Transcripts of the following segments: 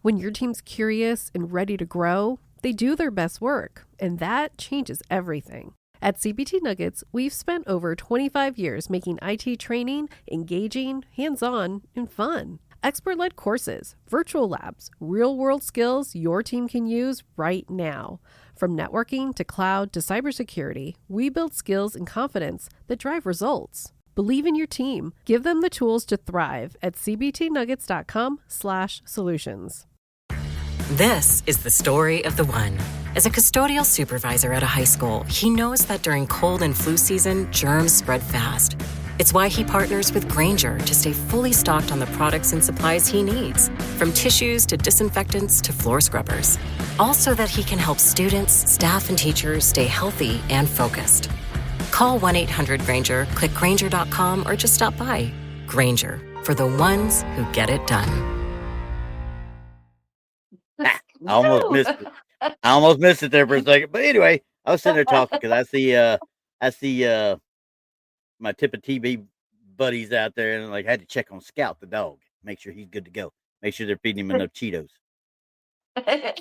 When your team's curious and ready to grow, they do their best work, and that changes everything. At CBT Nuggets, we've spent over 25 years making IT training engaging, hands-on, and fun. Expert-led courses, virtual labs, real-world skills your team can use right now. From networking to cloud to cybersecurity, we build skills and confidence that drive results. Believe in your team. Give them the tools to thrive at cbtnuggets.com/solutions. This is the story of the one. As a custodial supervisor at a high school, he knows that during cold and flu season, germs spread fast. It's why he partners with Granger to stay fully stocked on the products and supplies he needs, from tissues to disinfectants to floor scrubbers. All so that he can help students, staff, and teachers stay healthy and focused. Call 1-800-GRANGER, click Granger.com, or just stop by. Granger, for the ones who get it done. I almost missed it. I almost missed it there for a second. But anyway, I was sitting there talking because I see my tip of TB buddies out there, and like had to check on Scout the dog, make sure he's good to go, make sure they're feeding him enough Cheetos. Got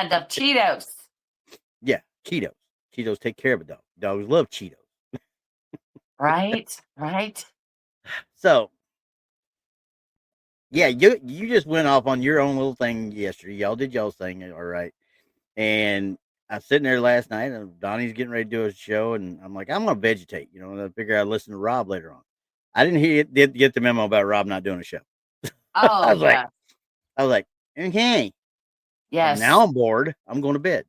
enough Cheetos. Yeah, Cheetos. Cheetos take care of a dog. Dogs love Cheetos. Right. So, yeah, you just went off on your own little thing yesterday. Y'all did y'all's thing, all right. And I was sitting there last night, and Donnie's getting ready to do a show, and I'm like, I'm gonna vegetate, and I figure I'd listen to Rob later on. I didn't get the memo about Rob not doing a show. Oh, I was like, okay. Yes. Now I'm bored. I'm going to bed.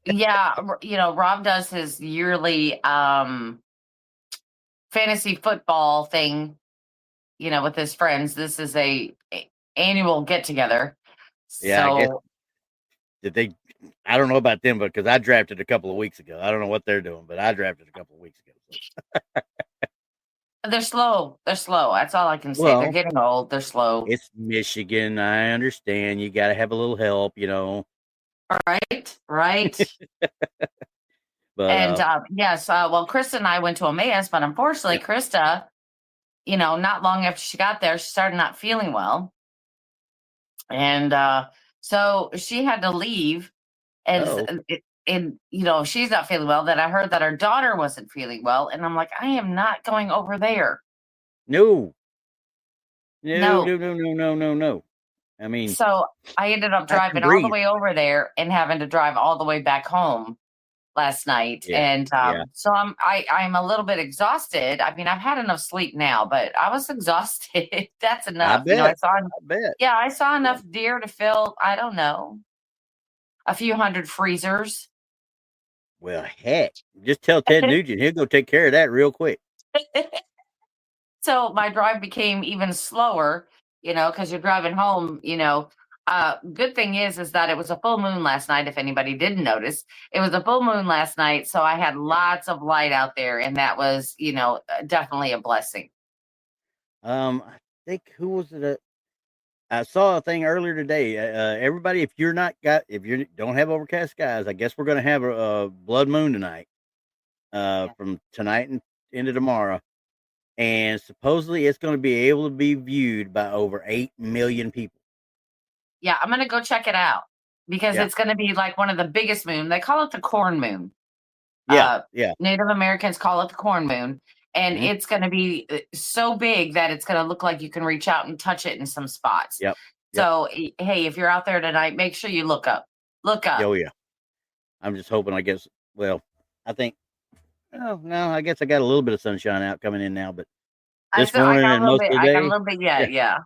Yeah, Rob does his yearly fantasy football thing, with his friends. This is a annual get together. Yeah, so I don't know about them, but because I drafted a couple of weeks ago. I don't know what they're doing, but I drafted a couple of weeks ago. So. They're slow. That's all I can say. Well, they're getting old. They're slow. It's Michigan. I understand. You got to have a little help, Right. But, and yes, well, Krista and I went to Emmaus, but unfortunately, Krista, not long after she got there, she started not feeling well. And so she had to leave. And she's not feeling well. Then I heard that her daughter wasn't feeling well. And I'm like, I am not going over there. No. I mean, so I ended up driving all the way over there and having to drive all the way back home last night. Yeah, and so I'm a little bit exhausted. I mean, I've had enough sleep now, but I was exhausted. That's enough. I bet. Yeah, I saw enough deer to fill, I don't know, a few hundred freezers. Well, heck, just tell Ted Nugent. He'll go take care of that real quick. So my drive became even slower, because you're driving home, good thing is that it was a full moon last night. If anybody didn't notice, it was a full moon last night. So I had lots of light out there, and that was, definitely a blessing. I think, who was it? I saw a thing earlier today. Everybody, if you don't have overcast skies, I guess we're going to have a blood moon tonight, from tonight and into tomorrow. And supposedly it's going to be able to be viewed by over 8 million people. Yeah, I'm going to go check it out because it's going to be like one of the biggest moon. They call it the corn moon. Yeah. Native Americans call it the corn moon. And it's going to be so big that it's going to look like you can reach out and touch it in some spots. Yep. So, hey, if you're out there tonight, make sure you look up. Oh, yeah. I'm just hoping, I guess, I think, I guess I got a little bit of sunshine out coming in now, but this morning and most of the day. I got a little bit, yeah.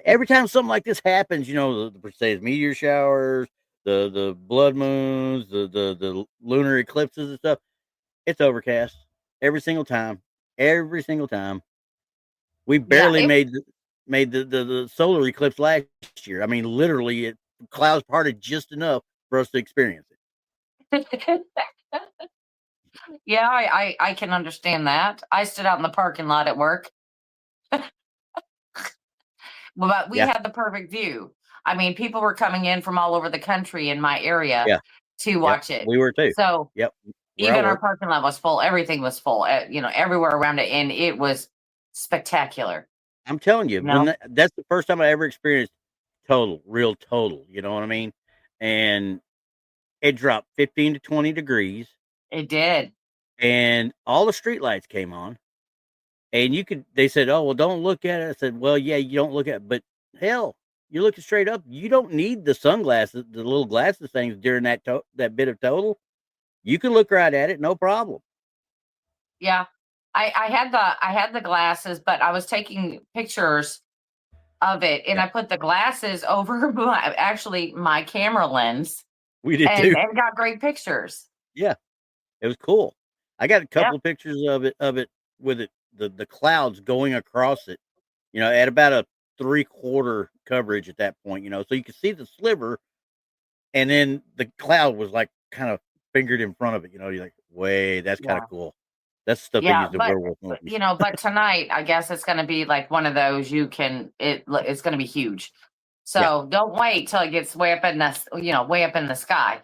Every time something like this happens, the precise meteor showers, the blood moons, the lunar eclipses and stuff, it's overcast every single time. We barely made the solar eclipse last year. I mean, literally, clouds parted just enough for us to experience it. Yeah, I can understand that. I stood out in the parking lot at work. But we had the perfect view. I mean, people were coming in from all over the country in my area to watch it. We were too. So even our parking lot was full. Everything was full, everywhere around it. And it was spectacular. I'm telling you, that's the first time I ever experienced real total. You know what I mean? And it dropped 15 to 20 degrees, It did. and all the street lights came on. And they said, "Oh, well, don't look at it." I said, "Well, yeah, you don't look at it, but hell, you're looking straight up. You don't need the sunglasses, the little glasses things during that bit of total. You can look right at it, no problem." Yeah. I had the glasses, but I was taking pictures of it, and Yeah, I put the glasses over my camera lens, we did and too. got great pictures. Yeah, it was cool. I got a Yep. couple of pictures of it with the clouds going across it. At about a 3/4 coverage at that point. So you could see the sliver, and then the cloud was like kind of fingered in front of it. You're like, "Wait, that's kind of Yeah. cool." That's the stuff they Yeah, use in werewolf movies. but tonight, I guess it's gonna be like one of those it's gonna be huge. Yeah, So don't wait till it gets way up in way up in the sky.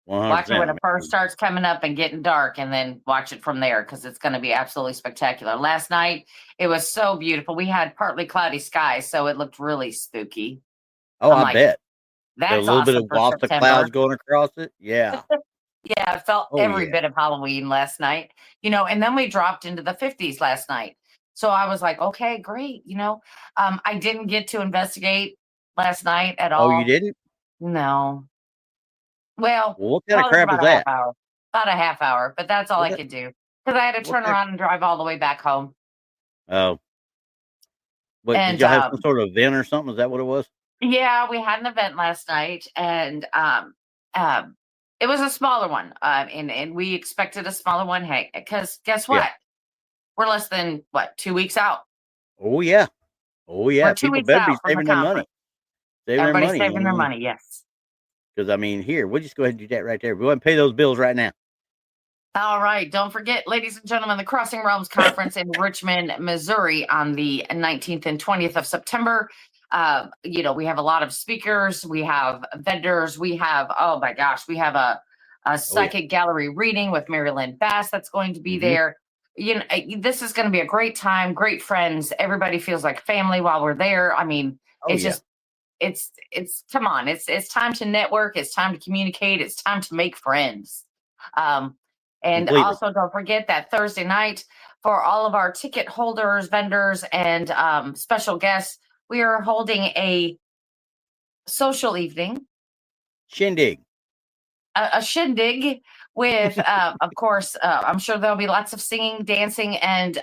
Watch it 100%. when it first starts coming up and getting dark, and then watch it from there because it's gonna be absolutely spectacular. Last night, it was so beautiful. We had partly cloudy skies, so it looked really spooky. Oh, I'm I like, bet. The that's little bit awesome of for waft of clouds September. going across it. Yeah. Yeah, it felt Oh, every yeah. bit of Halloween last night, and then we dropped into the 50s last night. So I was like, okay, great. I didn't get to investigate last night at Oh, you all. didn't? No. Well, Well, what kind of probably for crap is about a half that? hour. About a half hour, but that's all What I the could do because I had to what turn kind around and drive all the way back home. Oh, what did And y'all have some sort of event or something? Is that what it was? yeah, we had an event last night, and um, it was a smaller one. And we expected a smaller one. Hey, because guess Yeah. what? We're less than 2 weeks out. Oh, yeah. Oh, yeah. We're two People weeks better be out from the saving their money. conference. Saving their Everybody's money, saving their money. Yes. Because, here, we'll just go ahead and do that right there. Go ahead and pay those bills right now. All right. Don't forget, ladies and gentlemen, the Crossing Realms Conference in Richmond, Missouri on the 19th and 20th of September. We have a lot of speakers. We have vendors. We have, oh my gosh, we have a Oh, yeah. psychic gallery reading with Mary Lynn Bass that's going to be Hmm. there. This is going to be a great time, great friends. Everybody feels like family while we're there. I mean, Oh, it's yeah. just, it's come on. It's time to network. It's time to communicate. It's time to make friends. And Completely. also, don't forget that Thursday night, for all of our ticket holders, vendors, and special guests, we are holding a social evening, Shindig. a shindig with, of course, I'm sure there'll be lots of singing, dancing, and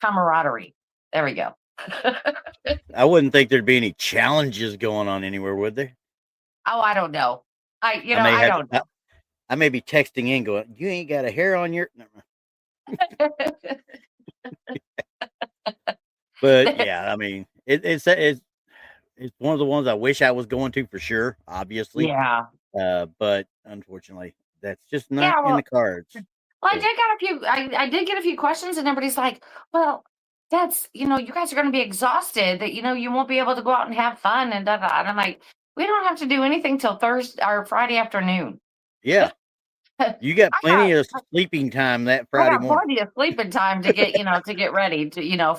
camaraderie. There we go. I wouldn't think there'd be any challenges going on anywhere, would there? Oh, I don't know. I may I have don't know. I may be texting in going, "You ain't got a hair on your." But yeah, it's one of the ones I wish I was going to for sure, obviously. Yeah. But unfortunately, that's just not Yeah. in the Well, cards. I So did get a few. I did get a few questions, and everybody's like, "Well, that's you guys are going to be exhausted. That you won't be able to go out and have fun and da da." And I'm like, "We don't have to do anything till Thursday or Friday afternoon. yeah, I you got got plenty of sleeping time that I Friday got morning. plenty of sleeping time to get to get ready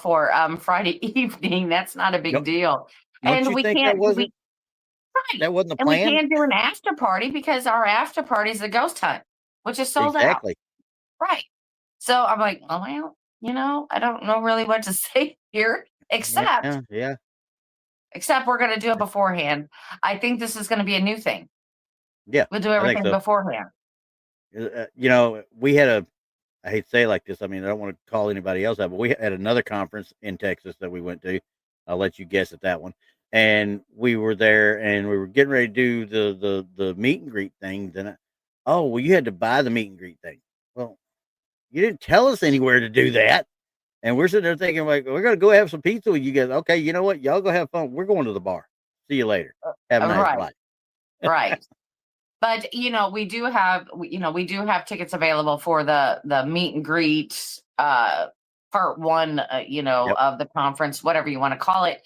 for Friday evening. That's not a big Don't deal, don't and you we think can't we right, that wasn't the and we plan? can't do an after party because our after party is the ghost hunt, which is sold out. Exactly. Right. So I'm like, oh, well, I don't know really what to say here, Yeah, yeah, except we're going to do it beforehand. I think this is going to be a new thing. yeah. We'll do I think everything so. beforehand. We had I hate to say it like this. I mean, I don't want to call anybody else out, but we had another conference in Texas that we went to. I'll let you guess at that one. And we were there, and we were getting ready to do the meet and greet thing. Oh, well, you had to buy the meet and greet thing. Well, you didn't tell us anywhere to do that. And we're sitting there thinking, like, we're going to go have some pizza with you guys. Okay, you know what? Y'all go have fun. We're going to the bar. See you later. Have a nice Right. life. Right. But we do have tickets available for the meet and greet part one, Yep. of the conference, whatever you want to call it.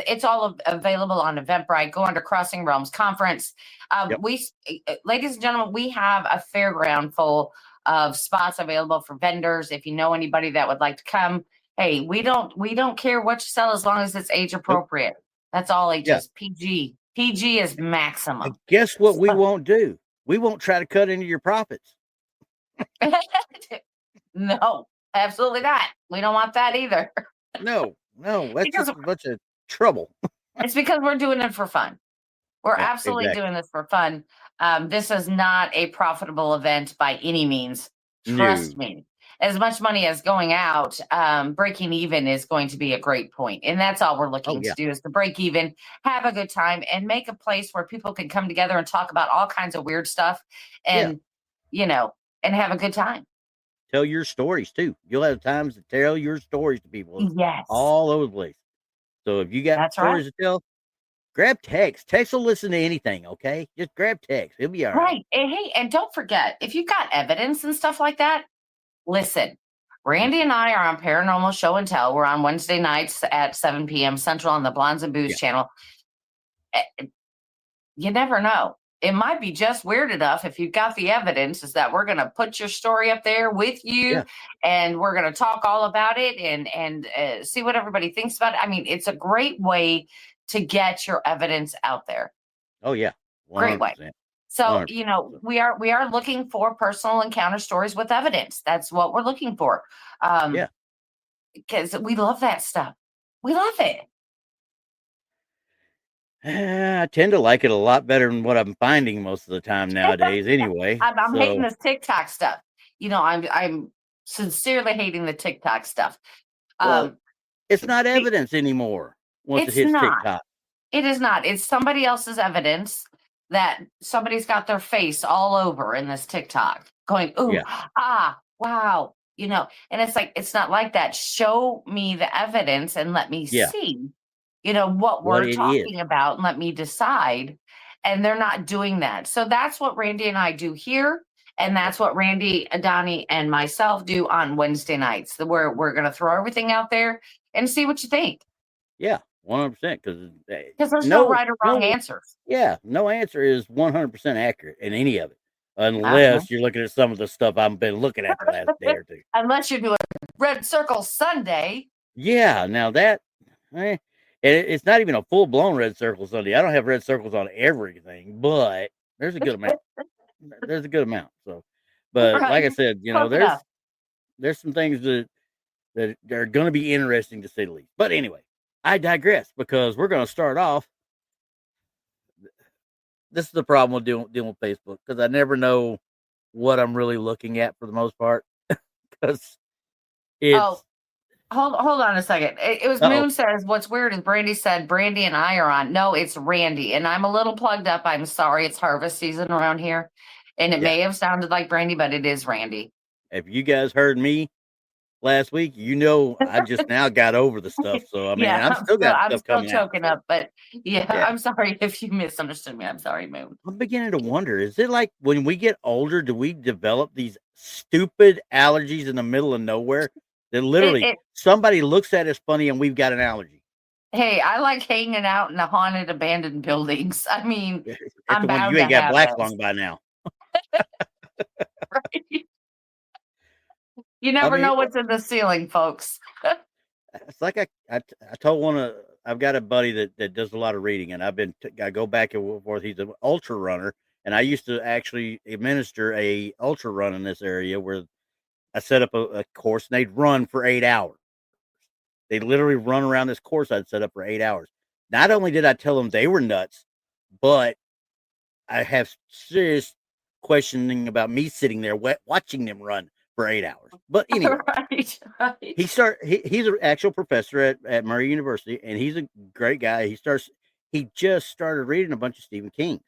It's all available on Eventbrite. Go under Crossing Realms Conference. Yep. Ladies and gentlemen, we have a fairground full of spots available for vendors. If you know anybody that would like to come, hey, we don't care what you sell as long as it's age Nope. appropriate. That's all Yeah. ages. PG. PG is maximum. And guess what we won't do? We won't try to cut into your profits. No, absolutely not. We don't want that either. No, that's just a bunch of trouble. It's because we're doing it for fun. We're Yeah, absolutely exactly. doing this for fun. This is not a profitable event by any means. Trust me. As much money as going out, breaking even is going to be a great point. And that's all we're looking to do is to break even, have a good time, and make a place where people can come together and talk about all kinds of weird stuff and, and have a good time. Tell your stories too. You'll have times to tell your stories to people. Yes. All over the place. So if you got stories to tell, grab text. Text will listen to anything, okay? Just grab text. It'll be all right. Right. And hey, and don't forget, if you've got evidence and stuff like that, listen. Randy and I are on Paranormal Show and Tell. We're on Wednesday nights at 7 p.m. Central on the Blondes and Booze channel. You never know. It might be just weird enough if you've got the evidence is that we're going to put your story up there with you and we're going to talk all about it and see what everybody thinks about it. I mean, it's a great way to get your evidence out there. Oh, yeah. 100%. Great way. So, 100%. we are looking for personal encounter stories with evidence. That's what we're looking for. Because we love that stuff. We love it. I tend to like it a lot better than what I'm finding most of the time nowadays anyway. I'm hating this TikTok stuff. I'm sincerely hating the TikTok stuff. Well, it's not evidence anymore once it hits TikTok. It is not. It's somebody else's evidence that somebody's got their face all over in this TikTok going, ooh, wow. And it's like, it's not like that. Show me the evidence and let me see, what we're talking about and let me decide. And they're not doing that. So that's what Randy and I do here. And that's what Randy, Donnie, and myself do on Wednesday nights. We're going to throw everything out there and see what you think. Yeah, 100%. Because there's no right or wrong answers. Yeah, no answer is 100% accurate in any of it. Unless you're looking at some of the stuff I've been looking at the last day or two. Unless you're doing Red Circle Sunday. Yeah, now that... it's not even a full-blown Red Circle Sunday. I don't have red circles on everything, but there's a good amount. So, but like I said, there's some things that are going to be interesting to say the least. But anyway, I digress because we're going to start off. This is the problem with dealing with Facebook because I never know what I'm really looking at for the most part because it's. Hold on a second. It was Moon says, what's weird is Brandy said, Brandy and I are on. No, it's Randy. And I'm a little plugged up. I'm sorry. It's harvest season around here. And it may have sounded like Brandy, but it is Randy. If you guys heard me last week, I just now got over the stuff. So, I mean, I'm still choking up. But I'm sorry if you misunderstood me. I'm sorry, Moon. I'm beginning to wonder, is it like when we get older, do we develop these stupid allergies in the middle of nowhere? That literally somebody looks at us funny and we've got an allergy. Hey, I like hanging out in the haunted abandoned buildings. I mean, I'm bound you ain't got black this. lung by now. Right? You never know what's in the ceiling, folks. It's like I told I've got a buddy that does a lot of reading, and I go back and forth. He's an ultra runner, and I used to actually administer a ultra run in this area where I set up a course and they'd run for 8 hours. They literally run around this course I'd set up for 8 hours. Not only did I tell them they were nuts, but I have serious questioning about me sitting there watching them run for 8 hours. But anyway, right. He's an actual professor at Murray University, and he's a great guy. He just started reading a bunch of Stephen King's.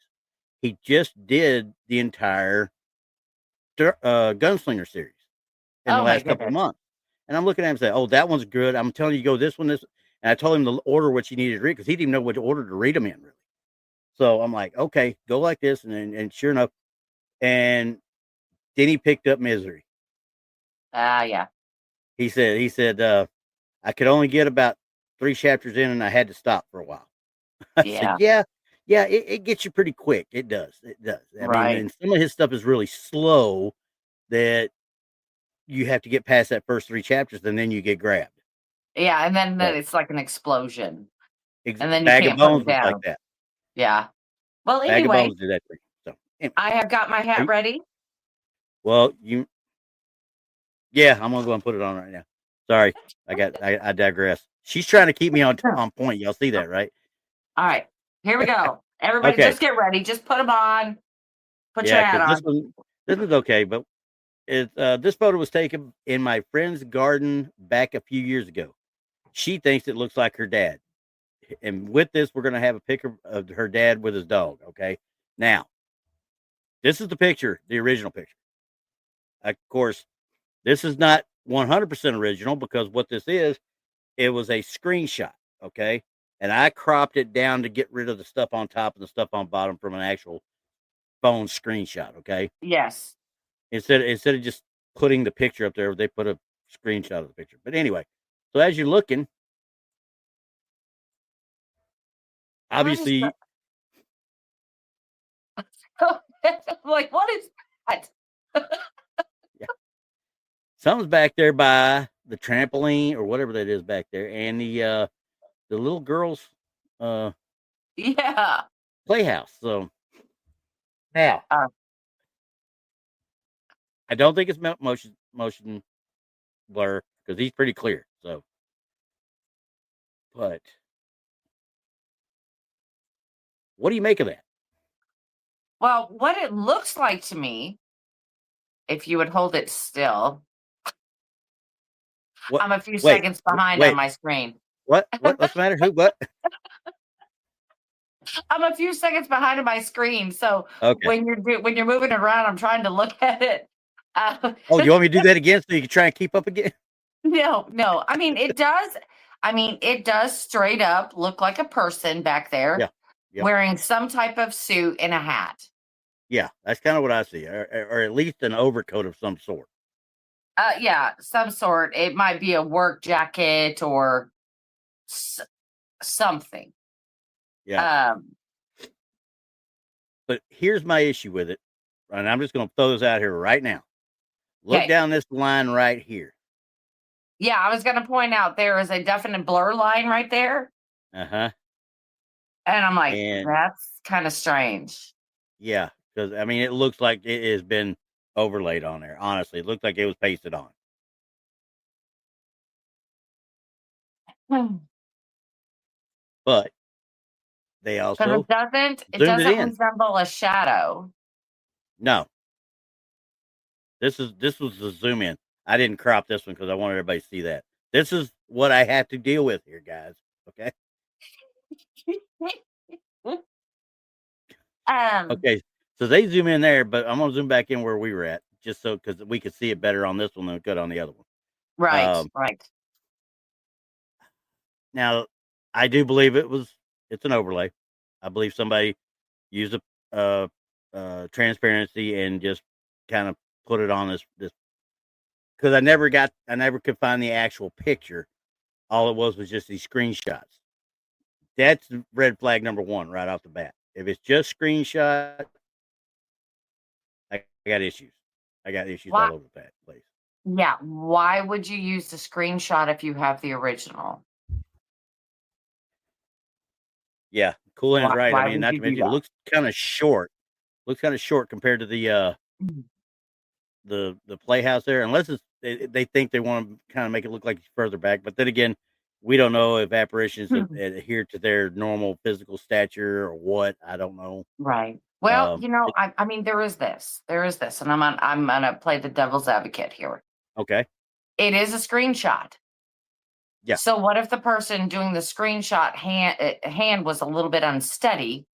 He just did the entire Gunslinger series in the last couple of months. And I'm looking at him and saying, oh, that one's good. I'm telling you, go this one, this. And I told him to order what you needed to read because he didn't even know what order to read them in, really. So I'm like, okay, go like this. And sure enough, and then he picked up Misery. Yeah. He said, I could only get about 3 chapters in and I had to stop for a while. I said, it gets you pretty quick. It does. I mean, and some of his stuff is really slow that you have to get past that first 3 chapters and then you get grabbed. Yeah. And then it's like an explosion. and then you Bag of can't put Bones it was like down. that. Yeah. Well, Bag of anyway, Bones did that for you. So anyway, I have got my hat ready. well, yeah, I'm gonna go and put it on right now. Sorry, I digress. She's trying to keep me on point. Y'all see that, right? All right, here we go. Everybody, Okay. just get ready. Just put them on. Put your Yeah, hat because on. this is okay, but this photo was taken in my friend's garden back a few years ago. She thinks it looks like her dad. And with this, we're gonna have a picture of her dad with his dog. Okay. Now, this is the picture, the original picture. Of course, this is not 100% original because what this is, it was a screenshot. Okay. And I cropped it down to get rid of the stuff on top and the stuff on bottom from an actual phone screenshot. Okay. Yes. Instead of just putting the picture up there, they put a screenshot of the picture. But anyway, so as you're looking, obviously, Like, what is that? yeah, something's back there by the trampoline or whatever that is back there, and the little girl's Yeah. playhouse. So now, Uh, I don't think it's motion blur because he's pretty clear. So, but what do you make of that? well, what it looks like to me, if you would hold it still, What? I'm a few Wait, seconds behind on wait. my screen. What? What's the matter? Who? What? I'm a few seconds behind on my screen. So Okay. when you're moving around, I'm trying to look at it. Oh, you want me to do that again so you can try and keep up again? No. I mean, it does. I mean, it does straight up look like a person back there Yeah. Yep. wearing some type of suit and a hat. Yeah, that's kind of what I see, or at least an overcoat of some sort. Yeah, some sort. It might be a work jacket or something. Yeah. But here's my issue with it, and I'm just going to throw this out here right now. Look down this line right here. Yeah, I was going to point out there is a definite blur line right there. Uh-huh. And I'm like, that's kind of strange. Yeah, because, I mean, it looks like it has been overlaid on there. Honestly, it looks like it was pasted on. But they also it doesn't resemble a shadow. No. This was the zoom in. I didn't crop this one because I wanted everybody to see that. This is what I have to deal with here, guys. Okay. Okay. So they zoom in there, but I'm gonna zoom back in where we were at, just so because we could see it better on this one than we could on the other one. Right. Right. Now, I do believe it's an overlay. I believe somebody used a transparency and just kind of put it on this because I never could find the actual picture. All it was just these screenshots. That's red flag number one right off the bat. If it's just screenshot, I got issues. I got issues all over the place. Yeah. Why would you use the screenshot if you have the original? Yeah, Cool Hand's right. I mean, not to mention, it looks kind of short. Looks kind of short compared to the playhouse there, unless they think they want to kind of make it look like it's further back. But then again, we don't know if apparitions adhere to their normal physical stature or what. I don't know. Right. Well, I mean, there is this, and I'm gonna play the devil's advocate here. Okay. It is a screenshot. Yeah. So what if the person doing the screenshot hand was a little bit unsteady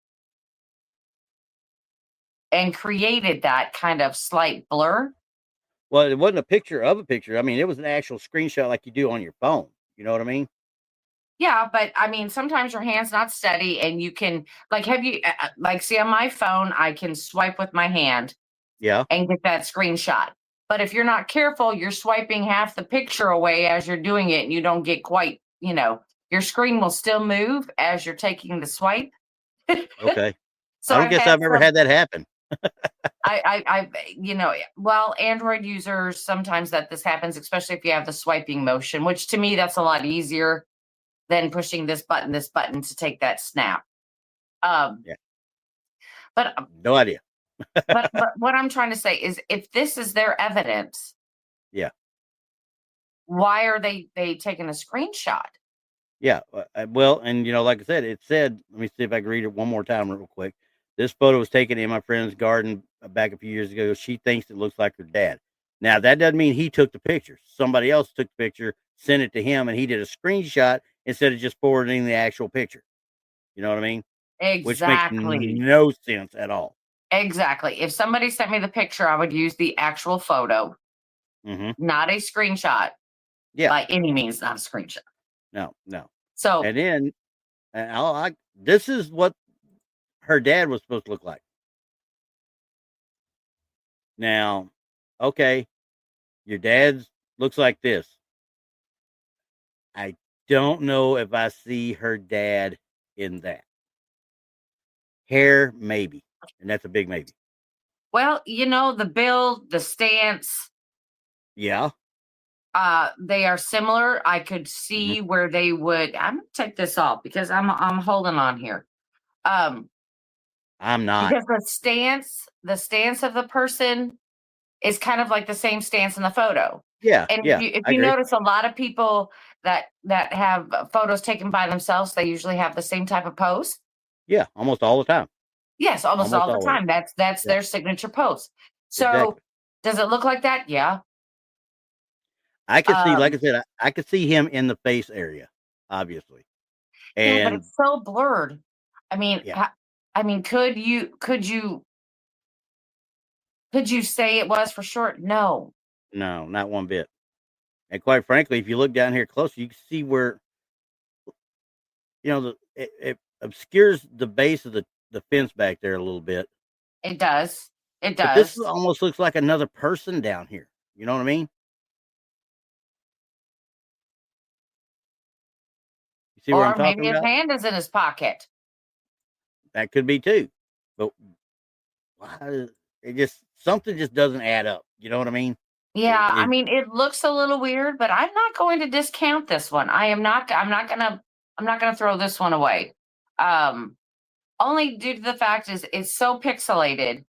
and created that kind of slight blur? Well, it wasn't a picture of a picture. I mean, it was an actual screenshot like you do on your phone. You know what I mean? Yeah, but I mean, sometimes your hand's not steady and you can, like, see on my phone, I can swipe with my hand. Yeah. And get that screenshot. But if you're not careful, you're swiping half the picture away as you're doing it and you don't get quite, your screen will still move as you're taking the swipe. Okay. So I don't guess I've ever had that happen. Android users, sometimes this happens, especially if you have the swiping motion, which to me, that's a lot easier than pushing this button to take that snap. Yeah. But No idea. but what I'm trying to say is, if this is their evidence, Yeah. why are they taking a screenshot? Yeah. Well, and like I said, it said, let me see if I can read it one more time real quick. This photo was taken in my friend's garden back a few years ago. She thinks it looks like her dad. Now, that doesn't mean he took the picture. Somebody else took the picture, sent it to him, and he did a screenshot instead of just forwarding the actual picture. You know what I mean? Which makes Exactly. no sense at all. Exactly. If somebody sent me the picture, I would use the actual photo, not a screenshot. Yeah. By any means, not a screenshot. No. So, And then, this is what her dad was supposed to look like. Now, okay, your dad's looks like this. I don't know if I see her dad in that. Hair, maybe. And that's a big maybe. well, the build, the stance, Yeah. they are similar. I could see where they would. I'm gonna take this off because I'm holding on here. I'm not. Because the stance of the person is kind of like the same stance in the photo. Yeah. And Yeah. if I you agree. notice, a lot of people that have photos taken by themselves, they usually have the same type of pose. Yeah. Almost all the time. Yes, almost all the always. time. That's Yeah. their signature pose. So, Exactly. does it look like that? Yeah. I could see, like I said, I could see him in the face area, obviously. Yeah, but And it's so blurred. I mean, yeah. could you say it was for sure? No. No, not one bit. And quite frankly, if you look down here closer, you can see where it obscures the base of the fence back there a little bit. It does. It But this does. almost looks like another person down here. You know what I mean? You see where I'm Or talking maybe his about? hand is in his pocket. That could be too. But it just something just doesn't add up. You know what I mean? Yeah, I mean, it looks a little weird, but I'm not going to discount this one. I'm not gonna throw this one away. Only due to the fact is it's so pixelated.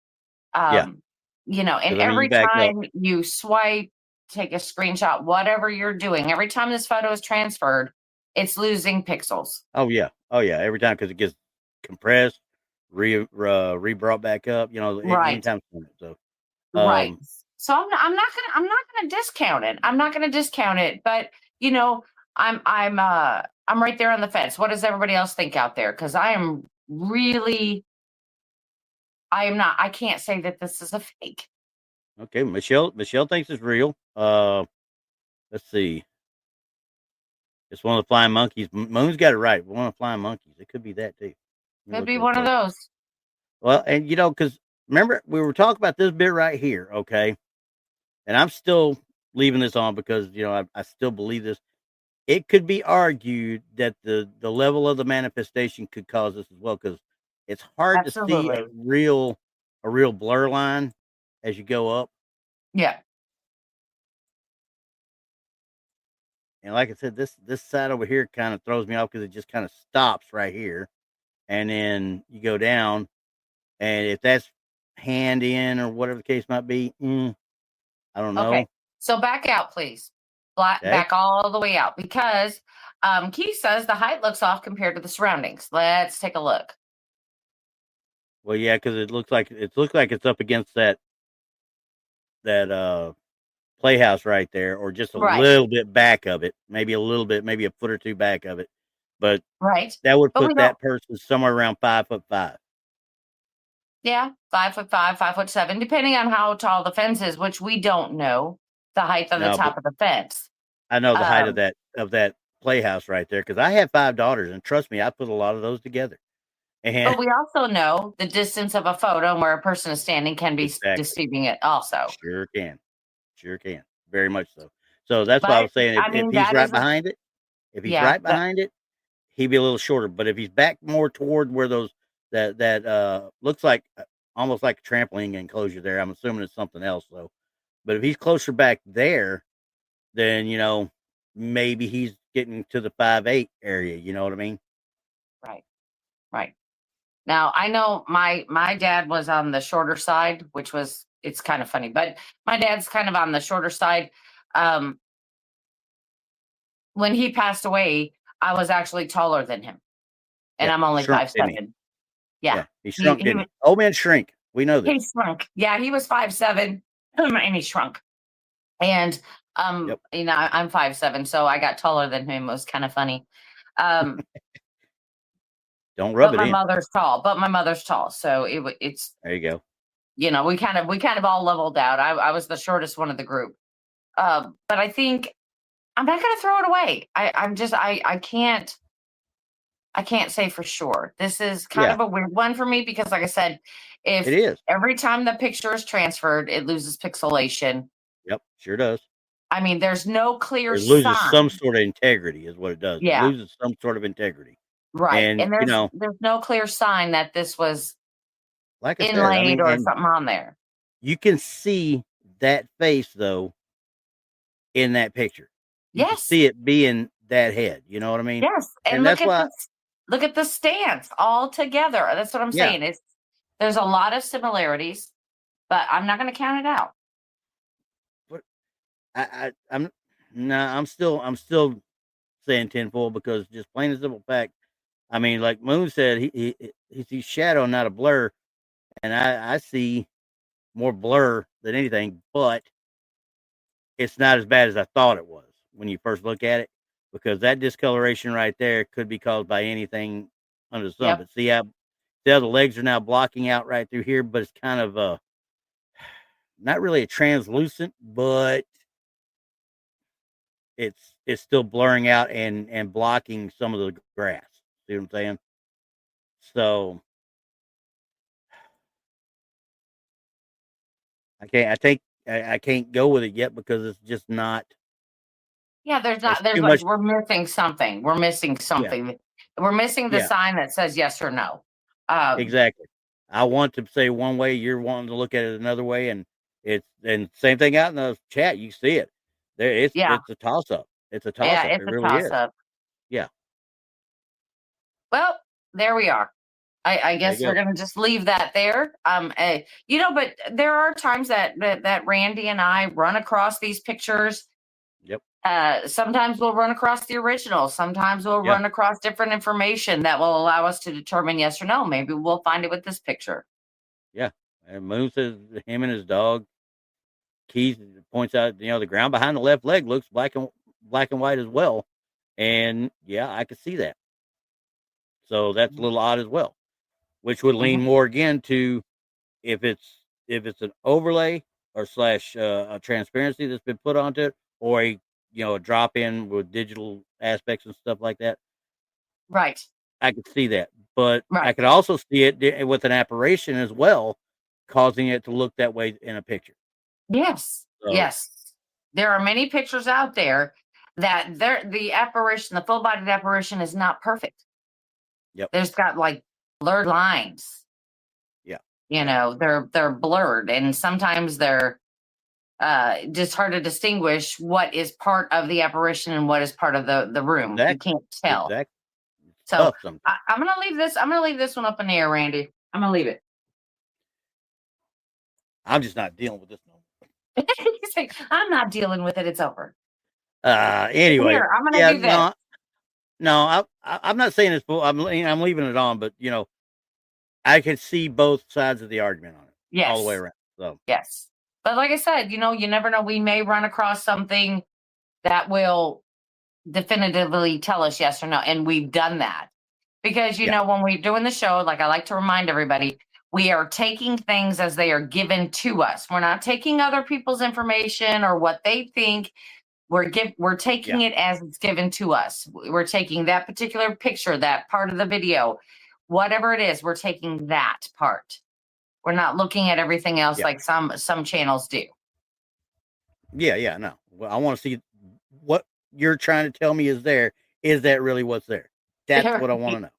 Yeah. And 'Cause, I mean, you every back up. time you swipe, take a screenshot, whatever you're doing, every time this photo is transferred, it's losing pixels. Oh yeah. Every time, because it gets compressed, brought back up. Right. Anytime soon. So Right. So I'm not gonna discount it. I'm not gonna discount it, but I'm right there on the fence. What does everybody else think out there? Because I am not. I can't say that this is a fake. okay, Michelle thinks it's real. Let's see. It's one of the flying monkeys. Moon's got it right. One of the flying monkeys. It could be that too. Could be one of those. Well, and because remember we were talking about this bit right here, okay? And I'm still leaving this on because I still believe this. It could be argued that the level of the manifestation could cause this as well, because it's hard to see Absolutely. a real blur line as you go up. Yeah. And like I said, this side over here kind of throws me off because it just kind of stops right here, and then you go down, and if that's hand in or whatever the case might be, I don't know. Okay. So back out, please. Okay. Back all the way out, because Keith says the height looks off compared to the surroundings. Let's take a look. Well, yeah, because it looks like it's up against that playhouse right there, or just a little bit back of it, maybe a little bit, maybe a foot or two back of it. But that would put that person somewhere around 5'5". Yeah, 5'5", 5'7", depending on how tall the fence is, which we don't know the height of the top of the fence. I know the height of that playhouse right there, because I have 5 daughters, and trust me, I put a lot of those together. But we also know the distance of a photo and where a person is standing can be deceiving it also. Sure can. Very much so. So that's why I was saying, if he's right behind it, he'd be a little shorter. But if he's back more toward where those that looks like almost like a trampoline enclosure there, I'm assuming it's something else though. But if he's closer back there, then maybe he's getting to the 5'8" area. You know what I mean? Right. Now I know my dad was on the shorter side, which was it's kind of funny, but my dad's kind of on the shorter side. Um, when he passed away, I was actually taller than him, and Yeah, I'm only shrunk, five didn't he? seven. Yeah, Yeah, he he shrunk, he didn't wa- he? Old men shrink. We know this. he shrunk. Yeah, he was 5'7", and he shrunk. And Yep. I'm 5'7", so I got taller than him. It was kind of funny. Um, Don't rub but it my in. mother's tall. But my mother's tall, so it's There you go. we kind of all leveled out. I was the shortest one of the group. But I think I'm not gonna throw it away. I can't say for sure. This is kind Yeah, of a weird one for me because, like I said, it if is. every time the picture is transferred, it loses pixelation. Yep, sure does. I mean, there's no clear It loses some sign. sort of integrity, is what it does. It Yeah, loses some sort of integrity. right. And And there's no clear sign that this was like I said, I inlaid mean, or and something on there. you can see that face though in that picture. You can Yes, see it being that head. You know what I mean? yes. And And that's why, look at the stance all together. That's what I'm yeah. saying. There's a lot of similarities, but I'm not going to count it out. But I'm nah. I'm still saying tinfoil because just plain and simple fact. I mean, like Moon said, he sees shadow, not a blur, and I see more blur than anything. But it's not as bad as I thought it was when you first look at it, because that discoloration right there could be caused by anything under the sun. Yep. But see how the legs are now blocking out right through here, but it's kind of not really a translucent, but it's still blurring out and blocking some of the grass. See what I'm saying? So I can't go with it yet because it's just not. Yeah, It's there's too like much. we're missing something. We're missing Yeah, something. We're missing the yeah, sign that says yes or no. Um, exactly. I want to say one way, you're wanting to look at it another way, and same thing out in the chat. You see it there. It's yeah, it's a toss up. It's a toss yeah, up. it's It a really toss is. up. Yeah, Well, there we are. I there you guess we're go. gonna just leave that there. But there are times that Randy and I run across these pictures. Yep. Sometimes we'll run across the original. Sometimes we'll Yeah. run across different information that will allow us to determine yes or no. Maybe we'll find it with this picture. Yeah. And Moon says him and his dog. Keith points out, the ground behind the left leg looks black and white as well. And yeah, I could see that. So that's a little odd as well, which would lean Mhm. more again to if it's an overlay or slash a transparency that's been put onto it, or a drop in with digital aspects and stuff like that. Right, I could see that, but I right. could also see it with an apparition as well, causing it to look that way in a picture. Yes, So yes. There are many pictures out there that the apparition, the full bodied apparition, is not perfect. yep, There's got like blurred lines. yeah, They're blurred, and sometimes they're just hard to distinguish what is part of the apparition and what is part of the room. You exactly, can't tell. exactly. It's So tough sometimes. I'm gonna leave this. I'm gonna leave this one up in the air, Randy. I'm gonna leave it. I'm just not dealing with this no more. He's like, I'm not dealing with it. It's over. Anyway, Here, I'm gonna yeah, do this. no, I'm not saying it's. I'm leaving it on, but I could see both sides of the argument on it all the way Yes, around. So yes. But like I said, you never know. We may run across something that will definitively tell us yes or no, and we've done that because yeah, when we're doing the show, like I like to remind everybody, we are taking things as they are given to us. We're not taking other people's information or what they think. We're yeah, taking it as it's given to us. We're taking that particular picture, that part of the video, whatever it is, we're taking that part. We're not looking at everything else yeah, like some channels do. yeah. No, well, I want to see what you're trying to tell me is there. Is that really what's there? That's what I want to know.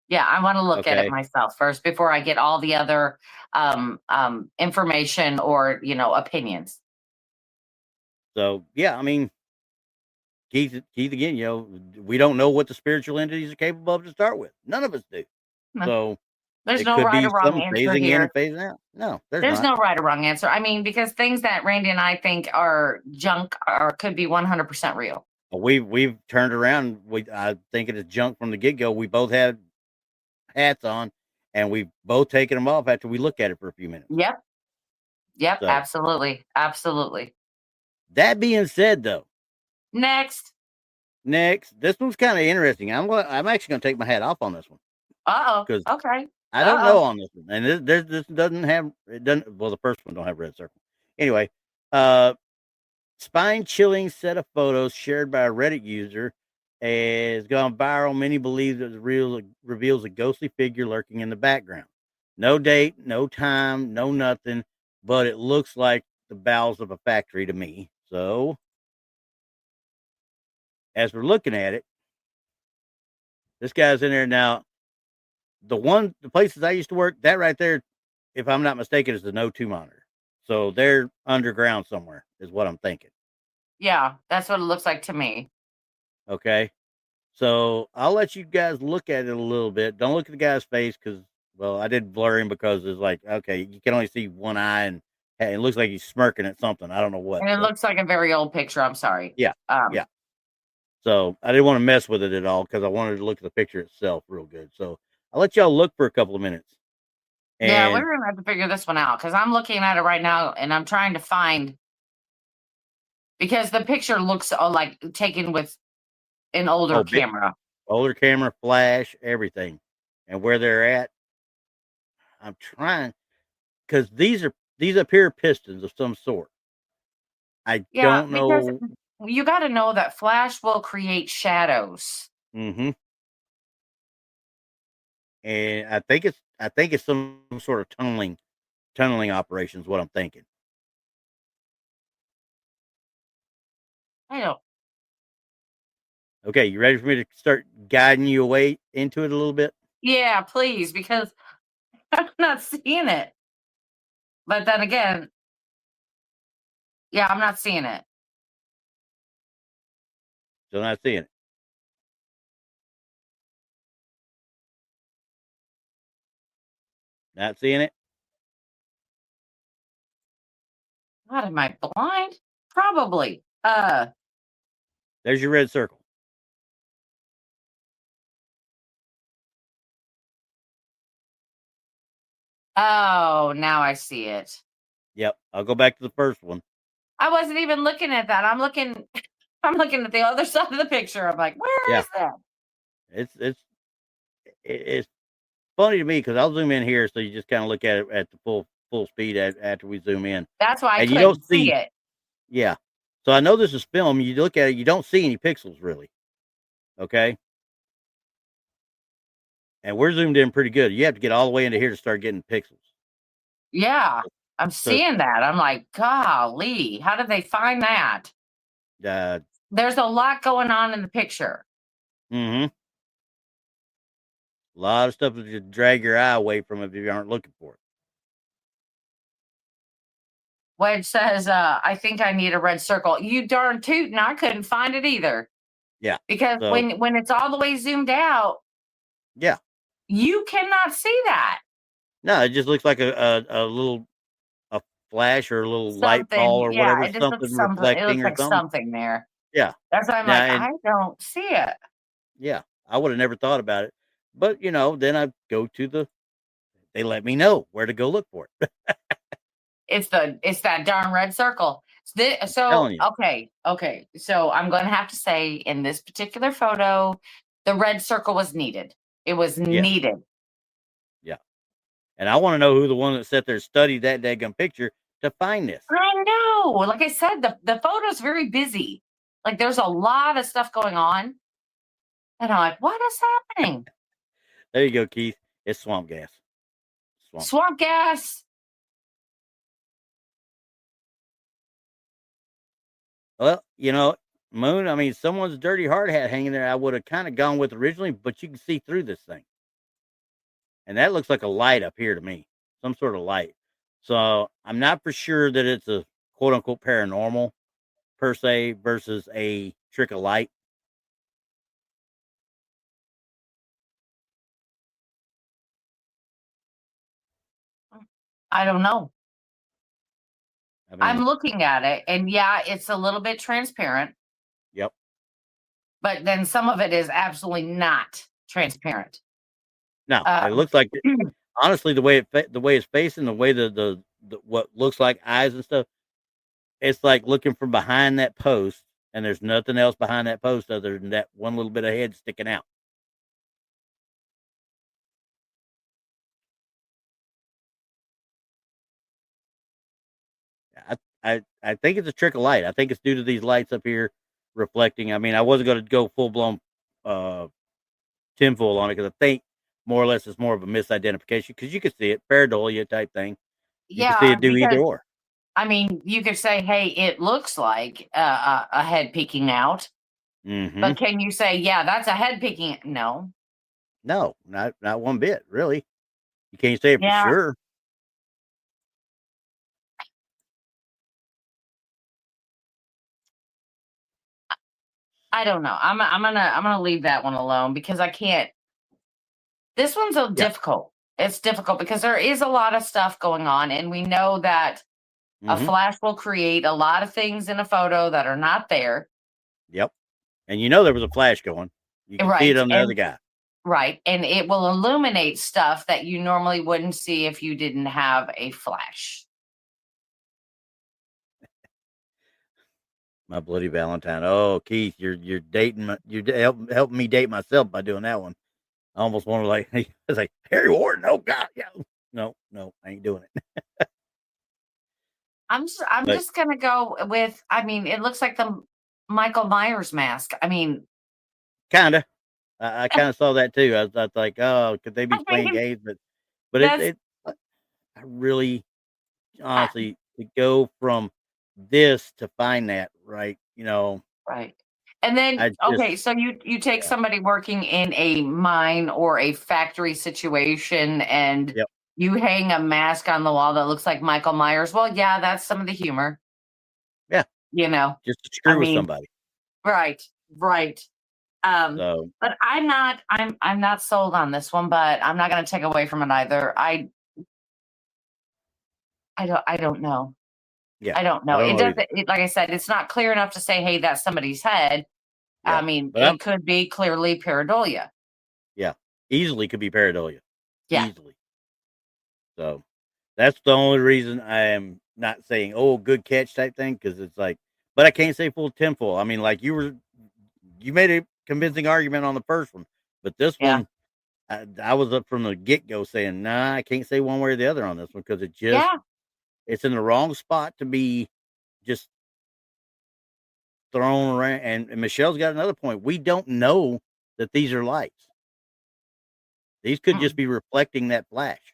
Yeah, I want to look at it Okay. myself first before I get all the other information or opinions. So yeah, I mean, Keith again, we don't know what the spiritual entities are capable of to start with. None of us do. No. So There's it no could right be or wrong some answer phasing in here. and phasing out. No, there's There's not. no right or wrong answer. I mean, because things that Randy and I think are junk could be 100% real. We've turned around. I think it is junk from the get go. We both had hats on, and we've both taken them off after we look at it for a few minutes. Yep. So Absolutely. Absolutely. that being said, though, Next, this one's kind of interesting. I'm actually going to take my hat off on this one because okay. I don't know on this one, and this doesn't have it doesn't. Well, the first one don't have red circle. Anyway, spine-chilling set of photos shared by a Reddit user has gone viral. Many believe that it reveals a ghostly figure lurking in the background. No date, no time, no nothing, but it looks like the bowels of a factory to me. So, as we're looking at it, this guy's in there now. The places I used to work, that right there, if I'm not mistaken, is the No 2 monitor. So they're underground somewhere, is what I'm thinking. Yeah, that's what it looks like to me. Okay. So I'll let you guys look at it a little bit. Don't look at the guy's face because, well, I did blur him because it's like, okay, you can only see one eye and it looks like he's smirking at something. I don't know what. And it looks like a very old picture. I'm sorry. Yeah. Yeah. So I didn't want to mess with it at all because I wanted to look at the picture itself real good. So I'll let y'all look for a couple of minutes. Yeah, we're going to have to figure this one out because I'm looking at it right now and I'm trying to find, because the picture looks like taken with an older camera. Older camera, flash, everything. And where they're at, I'm trying, because these appear pistons of some sort. I don't know. Because you got to know that flash will create shadows. Mm-hmm. And I think it's some sort of tunneling operations. What I'm thinking. I don't. Okay, you ready for me to start guiding you away into it a little bit? Yeah, please, because I'm not seeing it. But then again, yeah, I'm not seeing it. Still not seeing it. Not seeing it. God, am I blind? Probably. There's your red circle. Oh, now I see it. Yep. I'll go back to the first one. I wasn't even looking at that. I'm looking at the other side of the picture. I'm like, where is that? It's funny to me because I'll zoom in here so you just kind of look at it at the full speed after we zoom in. That's why I and couldn't you don't see it. Yeah. So I know this is film. You look at it, you don't see any pixels really. Okay. And we're zoomed in pretty good. You have to get all the way into here to start getting pixels. Yeah, I'm seeing that. I'm like, golly, how did they find that? There's a lot going on in the picture. Mm-hmm. A lot of stuff that just drag your eye away from it if you aren't looking for it. Wedge says, I think I need a red circle. You darn tootin', I couldn't find it either. Yeah. Because when it's all the way zoomed out, yeah, you cannot see that. No, it just looks like a little flash or a little light ball or whatever, it just something looks something. reflecting It looks or like something there. Yeah. That's why I'm I don't see it. Yeah. I would have never thought about it. But, then I go to they let me know where to go look for it. It's that darn red circle. Okay. So I'm going to have to say in this particular photo, the red circle was needed. It was needed. Yeah. And I want to know who the one that sat there and studied that daggum picture to find this. I know. Like I said, the photo's very busy. Like there's a lot of stuff going on. And I'm like, what is happening? There you go, Keith. It's swamp gas. Swamp gas. Well, Moon, I mean, someone's dirty hard hat hanging there. I would have kind of gone with originally, but you can see through this thing. And that looks like a light up here to me, some sort of light. So I'm not for sure that it's a quote unquote paranormal per se versus a trick of light? I don't know. I I'm mean, looking at it, and yeah, it's a little bit transparent, yep. but then some of it is absolutely not transparent. No, it Um, looks like honestly the way the way it's facing, the way the what looks like eyes and stuff. It's like looking from behind that post, and there's nothing else behind that post other than that one little bit of head sticking out. I think it's a trick of light. I think it's due to these lights up here reflecting. I mean, I wasn't going to go full blown uh, tinfoil on it because I think more or less it's more of a misidentification because you can see it, pareidolia type thing. You can see yeah, it do either because or. I mean, you could say, "Hey, it looks like a head peeking out," Mm-hmm. but can you say, "Yeah, that's a head peeking"? No. No, not one bit, really. You can't say it for Yeah, sure. I don't know. I'm gonna leave that one alone because I can't. This one's so Yeah. difficult. It's difficult because there is a lot of stuff going on, and we know that a Mm-hmm. flash will create a lot of things in a photo that are not there. Yep. And you know there was a flash going. You can see it Right. on the other And guy. right. And it will illuminate stuff that you normally wouldn't see if you didn't have a flash. My bloody Valentine. Oh, Keith, you're dating helping me date myself by doing that one. I almost want to like I was like Harry Warden. Oh God, yeah. No, I ain't doing it. I'm But just gonna go with, I mean, it looks like the Michael Myers mask. I mean, kinda, I kind of saw that too. I was like, oh, could they be I playing mean games? But that's I really uh, honestly to go from this to find that right. right. And then, I okay, just so you take yeah, somebody working in a mine or a factory situation and yep, you hang a mask on the wall that looks like Michael Myers. Well, yeah, that's some of the humor, yeah, you know. just to I screw with mean, somebody. right, right. So But I'm not sold on this one, but I'm not gonna take away from it either. I don't know. yeah, I don't I know. don't It know doesn't, either. like I said, it's not clear enough to say, hey, that's somebody's head. I Yeah, mean, but I'm it could be clearly pareidolia. yeah, easily could be pareidolia, Yeah. easily. So that's the only reason I am not saying, "Oh, good catch" type thing because it's like, but I can't say full tenfold. I mean, like you made a convincing argument on the first one, but this Yeah. one, I was up from the get go saying, "Nah, I can't say one way or the other on this one because Yeah. it's in the wrong spot to be just thrown around." And Michelle's got another point. We don't know that these are lights. These could just Mm-mm. be reflecting that flash.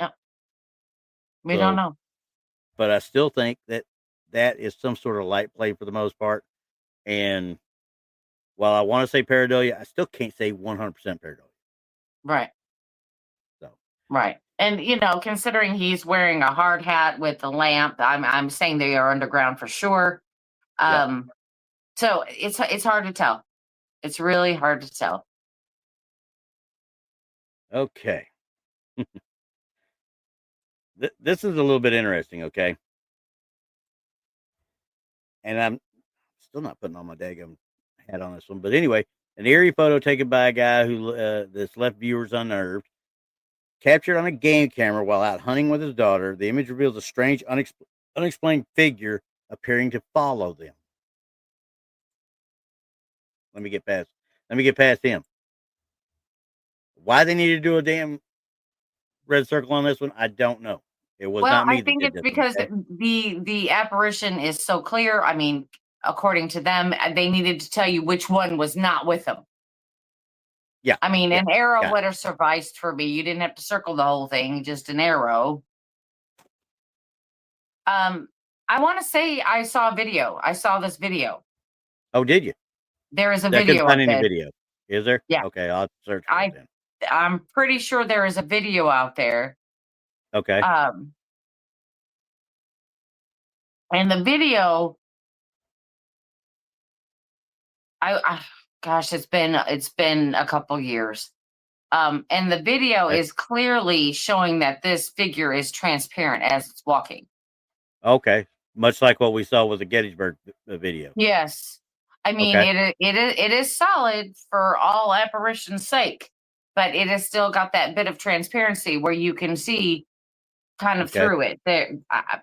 Yeah. We don't So, know. but I still think that that is some sort of light play for the most part. And while I want to say pareidolia, I still can't say 100% pareidolia. Right. So, Right. And considering he's wearing a hard hat with a lamp, I'm saying they are underground for sure. yep. Um, so it's hard to tell. It's really hard to tell. Okay. This is a little bit interesting. Okay. And I'm still not putting on my daggum hat on this one. But anyway, an eerie photo taken by a guy who that's left viewers unnerved. Captured on a game camera while out hunting with his daughter, the image reveals a strange, unexplained figure appearing to follow them. Let me get past. Let me get past him. Why they need to do a damn red circle on this one, I don't know. It was Well, not I me that think did it's this one. because Okay. the apparition is so clear. I mean, according to them, they needed to tell you which one was not with them. Yeah. I mean, Yeah. an arrow Got would it. have sufficed for me. You didn't have to circle the whole thing, just an arrow. Um, I want to say I saw a video. I saw this video. Oh, did you? There is a I couldn't video find of any this. video. Is there? Yeah, Okay, I'll search for it I then. I'm pretty sure there is a video out there. Okay. Um, and the video Gosh, it's been a couple years. And the video Okay. is clearly showing that this figure is transparent as it's walking. Okay. Much like what we saw with the Gettysburg video. Yes. I mean, Okay. it is solid for all apparition's sake, but it has still got that bit of transparency where you can see kind of Okay. through it.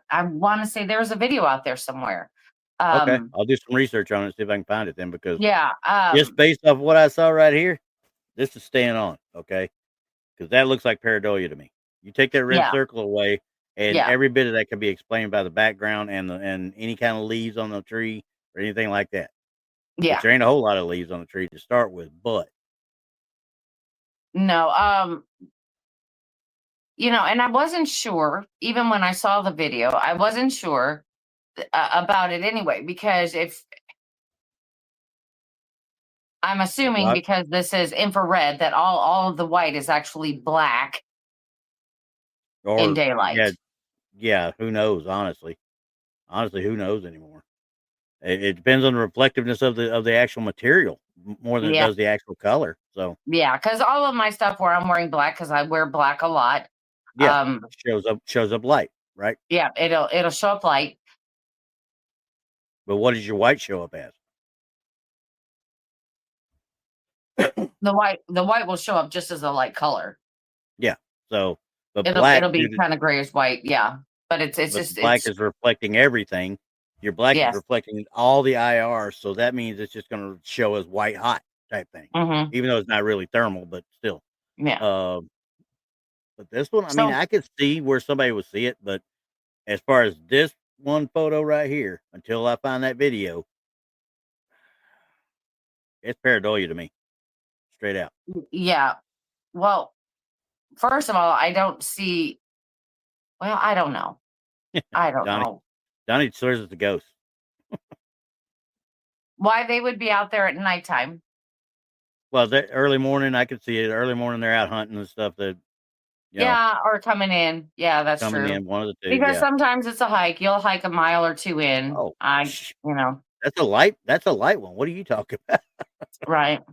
I want to say there's a video out there somewhere. Okay. I'll do some research on it, see if I can find it then, because Yeah. just based off what I saw right here, this is staying on. Okay. Because that looks like pareidolia to me. You take that red Yeah. circle away, and Yeah. every bit of that can be explained by the background and any kind of leaves on the tree or anything like that. Yeah. Which there ain't a whole lot of leaves on the tree to start with, but no. And I wasn't sure, even when I saw the video, I wasn't sure about it anyway, because if I'm assuming What? because this is infrared that all of the white is actually black in Or daylight. yeah, who knows? Honestly, who knows anymore? It depends on the reflectiveness of the actual material more than it Yeah. does the actual color. So Yeah, because all of my stuff where I'm wearing black, because I wear black a lot. yeah, shows up light, right? Yeah, it'll show up light. But what does your white show up as? The white will show up just as a light color. Yeah. So, but It'll be kind of grayish white. Yeah, but it's just black is reflecting everything. Your black is yes. reflecting all the IR, so that means it's just going to show as white hot type thing, even though it's not really thermal, but still. Yeah. But this one, I mean, I could see where somebody would see it, but as far as this one photo right here, until I find that video, it's pareidolia to me, straight out. Yeah. Well, first of all, I don't see. Well, I don't know. I don't know Donnie swears it's a ghost. why they would be out there at nighttime. Well, that early morning, I could see it. Early morning, they're out hunting and stuff. That yeah, or coming in. Yeah, that's coming true. in, one of the two. Because yeah. sometimes it's a hike. You'll hike a mile or two in. Oh, That's a light one. What are you talking about? Right.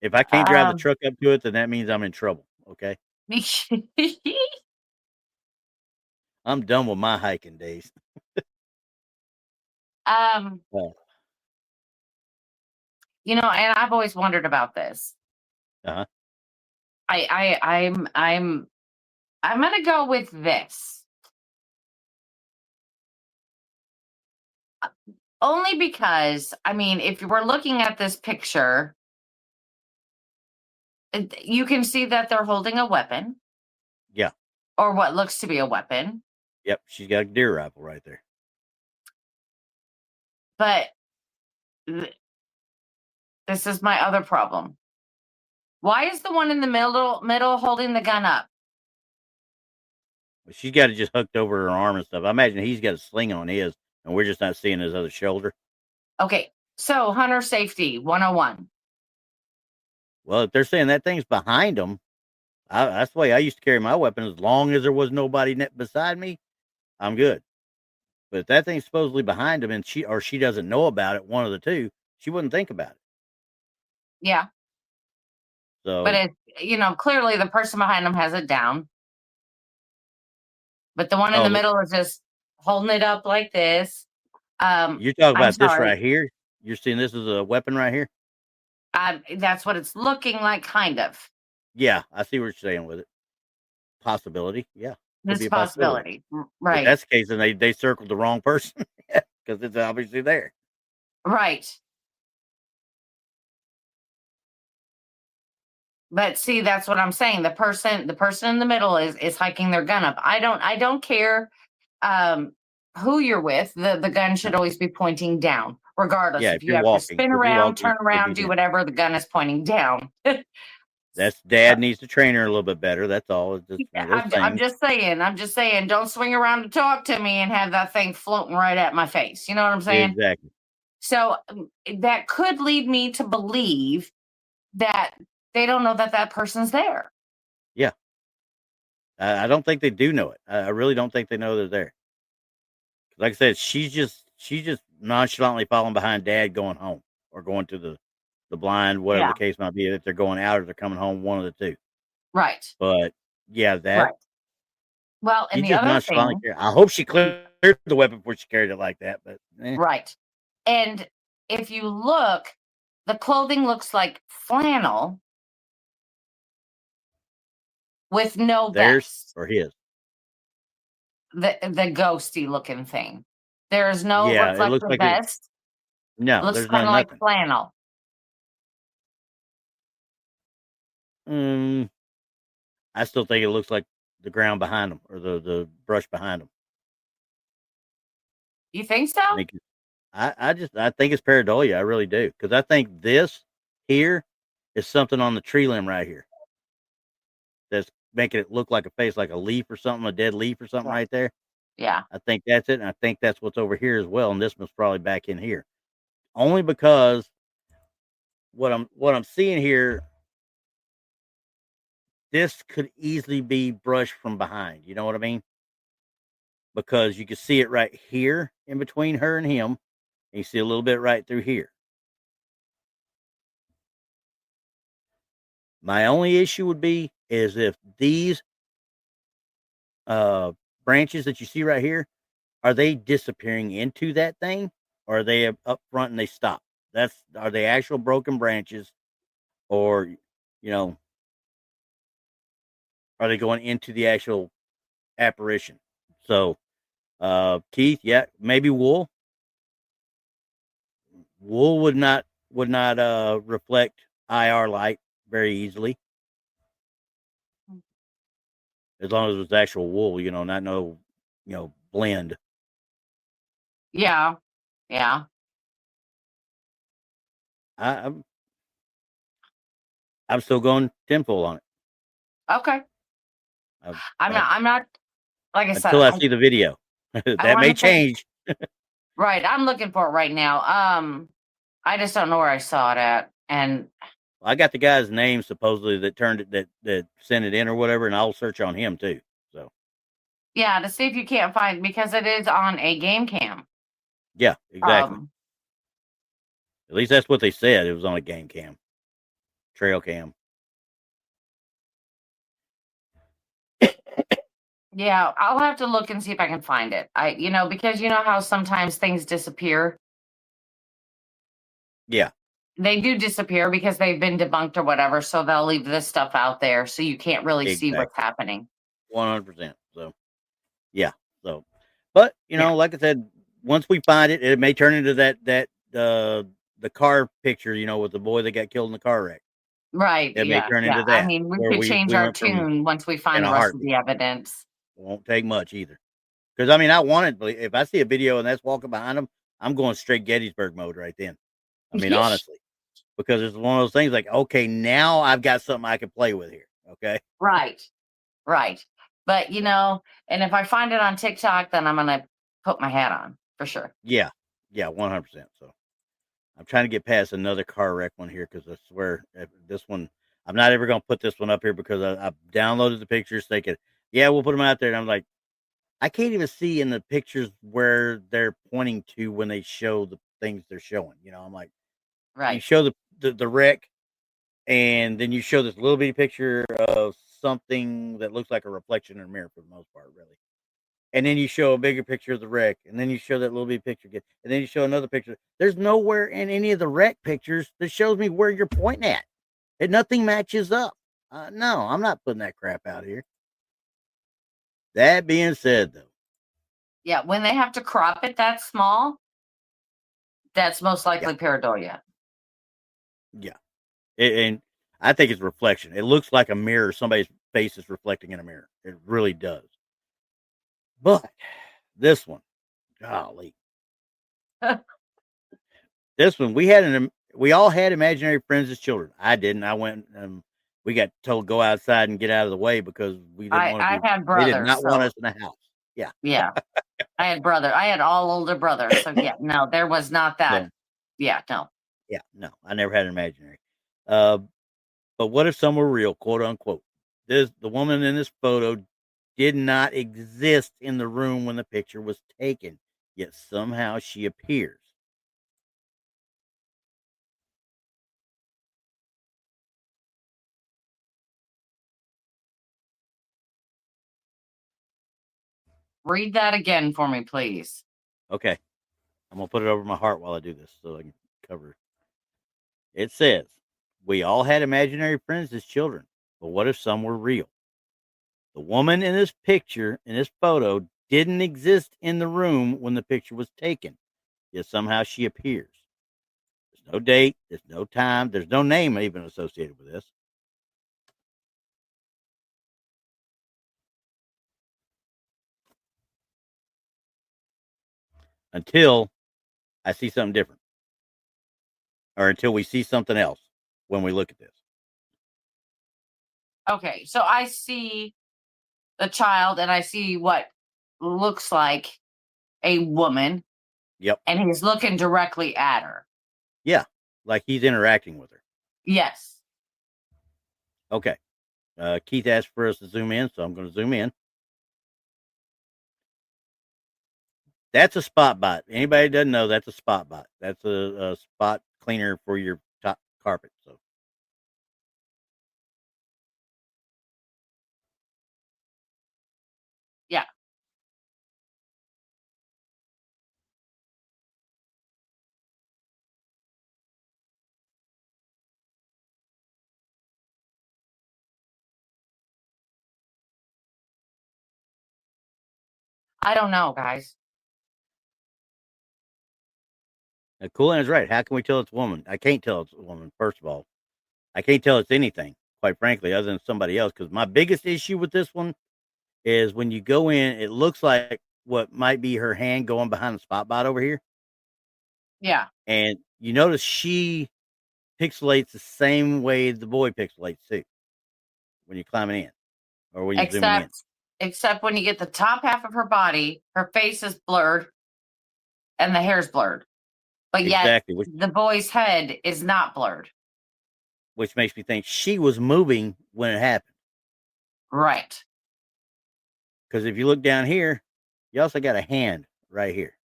If I can't drive the truck up to it, then that means I'm in trouble. Okay. I'm done with my hiking days. And I've always wondered about this. Uh-huh. I'm gonna go with this. Only because, I mean, if you were looking at this picture, you can see that they're holding a weapon. Yeah. Or what looks to be a weapon. Yep, she's got a deer rifle right there. But this is my other problem. Why is the one in the middle holding the gun up? Well, she's got it just hooked over her arm and stuff. I imagine he's got a sling on his, and we're just not seeing his other shoulder. Okay, so hunter safety 101. Well, if they're saying that thing's behind them, that's the way I used to carry my weapon. As long as there was nobody beside me, I'm good. But if that thing's supposedly behind him and she doesn't know about it, one of the two, she wouldn't think about it. Yeah. So, but clearly the person behind him has it down. But the one in the middle is just holding it up like this. You're talking about this right here? You're seeing this as a weapon right here? That's what it's looking like, kind of. Yeah, I see what you're saying with it. Possibility, yeah. This possibility. Right. If that's the case, then they circled the wrong person because it's obviously there. Right. But see, that's what I'm saying. The person in the middle is hiking their gun up. I don't care who you're with. The gun should always be pointing down, regardless. Yeah, if you have to spin around, turn around, do whatever, the gun is pointing down. That's dad needs to train her a little bit better. That's all. It's just I'm just saying, don't swing around to talk to me and have that thing floating right at my face. You know what I'm saying? Exactly. So that could lead me to believe that they don't know that person's there. Yeah. I don't think they do know it. I really don't think they know they're there. Like I said, she's she's just nonchalantly following behind Dad going home or going to the blind, whatever the case might be. If they're going out or they're coming home, one of the two. Right. But yeah, Right. Well, she and the just other nonchalantly. thing, I hope she cleared the weapon before she carried it like that. But right. And if you look, the clothing looks like flannel with no theirs vest. or his. The ghosty looking thing. There is no Yeah, it looks reflective like it. vest. No, Looks there's kind of like nothing. flannel. I still think it looks like the ground behind them or the brush behind them. You think so? I think it's pareidolia. I really do, because I think this here is something on the tree limb right here that's making it look like a face, like a leaf or something, a dead leaf or something Yeah. right there. Yeah. I think that's it, and I think that's what's over here as well. And this one's probably back in here, only because what I'm seeing here, this could easily be brushed from behind. You know what I mean? Because you can see it right here in between her and him, and you see a little bit right through here. My only issue would be is if these branches that you see right here, are they disappearing into that thing, or are they up front and they stop? Are they actual broken branches, or are they going into the actual apparition? So, Keith, yeah, maybe wool. Wool would not reflect IR light very easily, as long as it was actual wool, not no, blend. Yeah. Yeah. I, I'm still going tinfoil on it. Okay. I've, I'm not. I've, I'm not. Like I said, until I see the video. I That want may to take. change. Right. I'm looking for it right now. I just don't know where I saw it at, and I got the guy's name supposedly that turned it that sent it in or whatever, and I'll search on him too. So yeah, to see if you can't find, because it is on a game cam. yeah, exactly. At least that's what they said. It was on a game cam, trail cam. Yeah, I'll have to look and see if I can find it. Because you know how sometimes things disappear. Yeah, They do disappear because they've been debunked or whatever, so they'll leave this stuff out there so you can't really see what's exactly. happening. 100%. So yeah. So, but Yeah. like I said, once we find it, it may turn into the car picture, with the boy that got killed in the car wreck. Right. It may Yeah. turn Yeah. into I that, mean, we where could we change we our went from tune once we find in the a rest of heartbeat. the evidence. Won't take much either. Because I mean, I want it. If I see a video and that's walking behind them, I'm going straight Gettysburg mode right then. I mean, honestly, because it's one of those things like, okay, now I've got something I can play with here. Okay. Right. Right. But, and if I find it on TikTok, then I'm going to put my hat on for sure. Yeah. Yeah. 100%. So I'm trying to get past another car wreck one here, because I swear this one, I'm not ever going to put this one up here, because I downloaded the pictures thinking, yeah, we'll put them out there. And I'm like, I can't even see in the pictures where they're pointing to when they show the things they're showing. I'm like, you Right. show the wreck, and then you show this little bitty picture of something that looks like a reflection in a mirror for the most part, really. And then you show a bigger picture of the wreck, and then you show that little bitty picture again, and then you show another picture. There's nowhere in any of the wreck pictures that shows me where you're pointing at. And nothing matches up. No, I'm not putting that crap out here. That being said, though, Yeah. When they have to crop it that small, that's most likely yeah, pareidolia. yeah. And I think it's reflection. It looks like a mirror. Somebody's face is reflecting in a mirror. It really does. But this one, golly, this one, we all had imaginary friends as children. I didn't. I went and we got told go outside and get out of the way, because we didn't want to I be. had They did brothers, not want so us in the house. Yeah. yeah. I had all older brothers. So yeah, no, there was not that. So Yeah, no. yeah, no, I never had an imaginary. Uh, but what if some were real, quote unquote? The woman in this photo did not exist in the room when the picture was taken. yet somehow she appears. Read that again for me, please. Okay, I'm gonna put it over my heart while I do this so I can cover. It says, "We all had imaginary friends as children, but what if some were real? The woman in this picture, in this photo, didn't exist in the room when the picture was taken, yet somehow she appears. There's no date, there's no time, there's no name even associated with this. Until I see something different, or until we see something else when we look at this." Okay, so I see the child and I see what looks like a woman, Yep. and he's looking directly at her. Yeah. Like he's interacting with her. Yes. Okay. Keith asked for us to zoom in, so I'm going to zoom in. That's a spot bot. Anybody that doesn't know, that's a spot bot. That's a spot cleaner for your top carpet. So Yeah. I don't know, guys. Coolin is right. How can we tell it's a woman? I can't tell it's a woman. First of all, I can't tell it's anything, quite frankly, other than somebody else. Because my biggest issue with this one is when you go in, it looks like what might be her hand going behind the spot bot over here. Yeah. And you notice she pixelates the same way the boy pixelates too when you're climbing in or when you're zooming in. Except when you get the top half of her body, her face is blurred and the hair's blurred. But yet Exactly. the boy's head is not blurred. Which makes me think she was moving when it happened. Right. Because if you look down here, you also got a hand right here.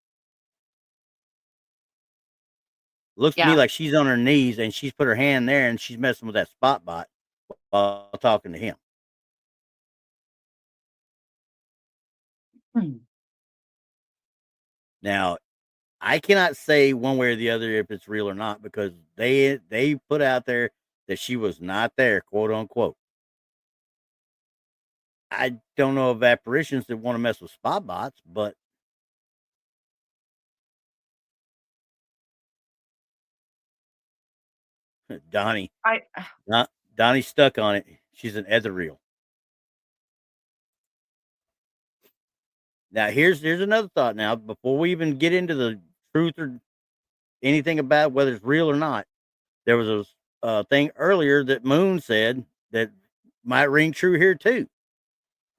Looks to me like she's on her knees and she's put her hand there and she's messing with that spot bot while talking to him. Now, I cannot say one way or the other if it's real or not because they put out there that she was not there, quote unquote. I don't know of apparitions that want to mess with spot bots, but Donnie, Donnie's stuck on it. She's an ethereal. Now, here's another thought. Now, before we even get into the truth or anything about whether it's real or not, there was a thing earlier that Moon said that might ring true here too.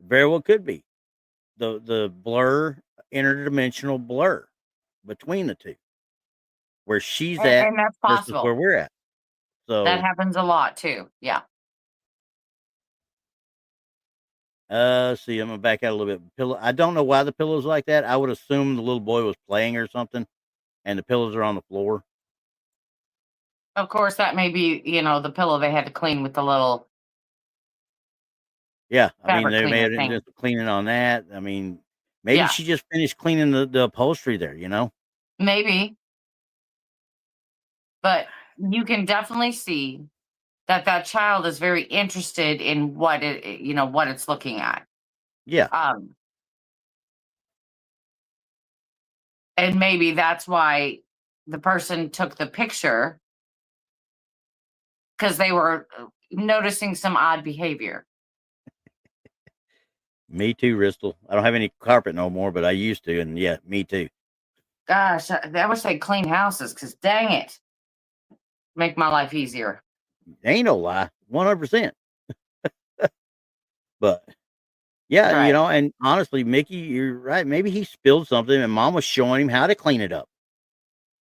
Very well could be the blur, interdimensional blur between the two, where she's at and that's versus possible. where we're at. So that happens a lot too. Yeah. See, I'm gonna back out a little bit. Pillow. I don't know why the pillow's like that. I would assume the little boy was playing or something, and the pillows are on the floor. Of course, that may be, the pillow they had to clean with the little. Yeah, I mean, they may have thing. just cleaning on that. I mean, maybe she just finished cleaning the upholstery there. Maybe, but you can definitely see that child is very interested in what what it's looking at. Yeah. And maybe that's why the person took the picture, because they were noticing some odd behavior. Me too, Ristel. I don't have any carpet no more, but I used to, and yeah, me too. Gosh, I wish they'd clean houses, because dang it, make my life easier. Ain't no lie, 100%. But yeah, Right. And honestly, Mickey, you're right. Maybe he spilled something, and Mom was showing him how to clean it up,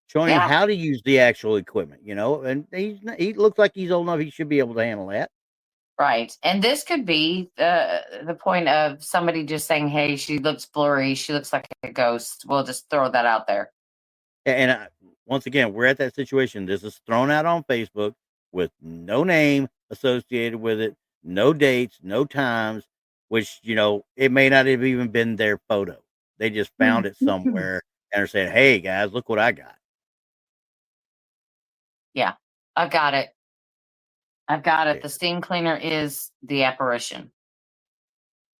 showing him how to use the actual equipment. And he looks like he's old enough; he should be able to handle that. Right. And this could be the point of somebody just saying, hey, she looks blurry. She looks like a ghost. We'll just throw that out there. And once again, we're at that situation. This is thrown out on Facebook with no name associated with it, no dates, no times, which, it may not have even been their photo. They just found it somewhere and are saying, hey, guys, look what I got. Yeah, I've got it. I've got it. Yeah. The steam cleaner is the apparition.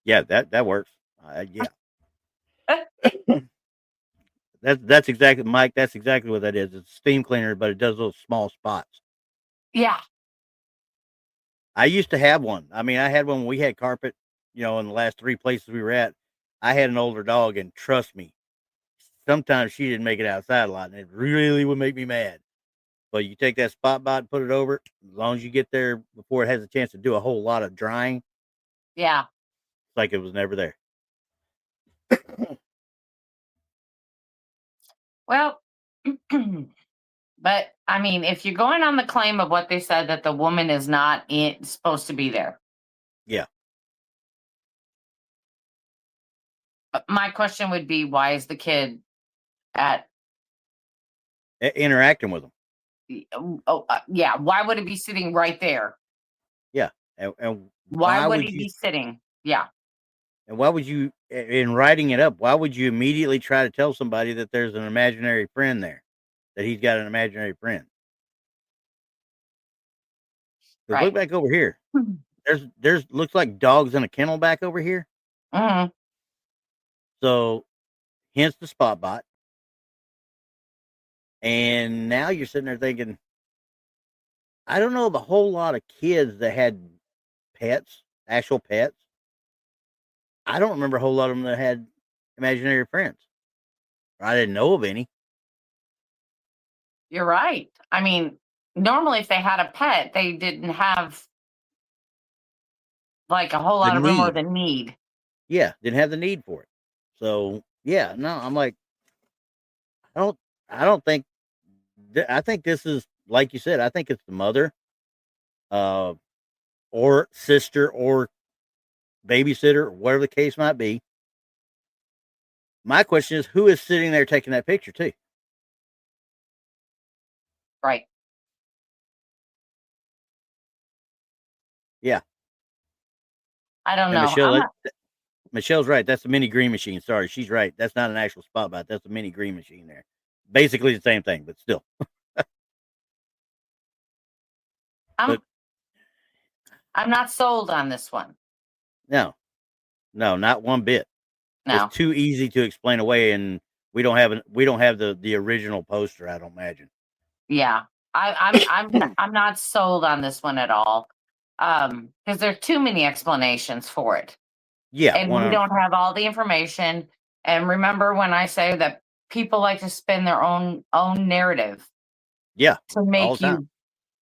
Yeah, that works. Yeah. That's exactly, Mike. That's exactly what that is. It's a steam cleaner, but it does those small spots. Yeah. I used to have one. I mean, I had one when we had carpet. In the last 3 places we were at, I had an older dog, and trust me, sometimes she didn't make it outside a lot, and it really would make me mad. But you take that spot bot and put it over it, as long as you get there before it has a chance to do a whole lot of drying. Yeah. It's like it was never there. Well, but I mean, if you're going on the claim of what they said that the woman is not supposed to be there. Yeah. My question would be, why is the kid at Interacting with them? Yeah, why would it be sitting right there? Yeah. And why would he be sitting? Yeah. And why would you, in writing it up, why would you immediately try to tell somebody that there's an imaginary friend there, that he's got an imaginary friend? Right. Look back over here. There's looks like dogs in a kennel back over here. Mm-hmm. So, hence the spot bot. And now you're sitting there thinking, I don't know of a whole lot of kids that had pets, actual pets. I don't remember a whole lot of them that had imaginary friends. I didn't know of any. You're right. I mean, normally if they had a pet, they didn't have like a whole lot of room or the need. Yeah, didn't have the need for it. So yeah, no, I'm like, I don't think. I think this is, like you said. I think it's the mother, or sister, or babysitter, whatever the case might be. My question is, who is sitting there taking that picture too? Right. Yeah. I don't know. Michelle's right. That's a mini green machine. Sorry, she's right. That's not an actual spot bot. That's a mini green machine there. Basically the same thing, but still. I'm not sold on this one. No, not one bit. No. It's too easy to explain away, and we don't have the original poster, I don't imagine. Yeah. I'm not sold on this one at all. Because there are too many explanations for it. Yeah. And we don't have all the information. And remember when I say that people like to spin their own narrative. Yeah. To make you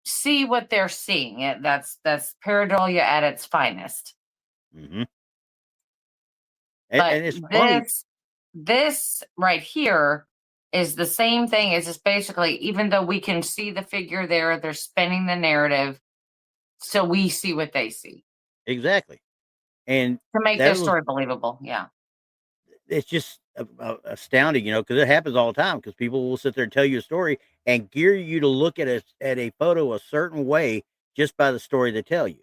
see what they're seeing. That's pareidolia at its finest. Mm-hmm. But and it's funny. This right here is the same thing. It's just basically, even though we can see the figure there, they're spinning the narrative so we see what they see. Exactly. And to make their story believable. Yeah. It's just astounding, because it happens all the time, because people will sit there and tell you a story and gear you to look at a photo a certain way just by the story they tell you.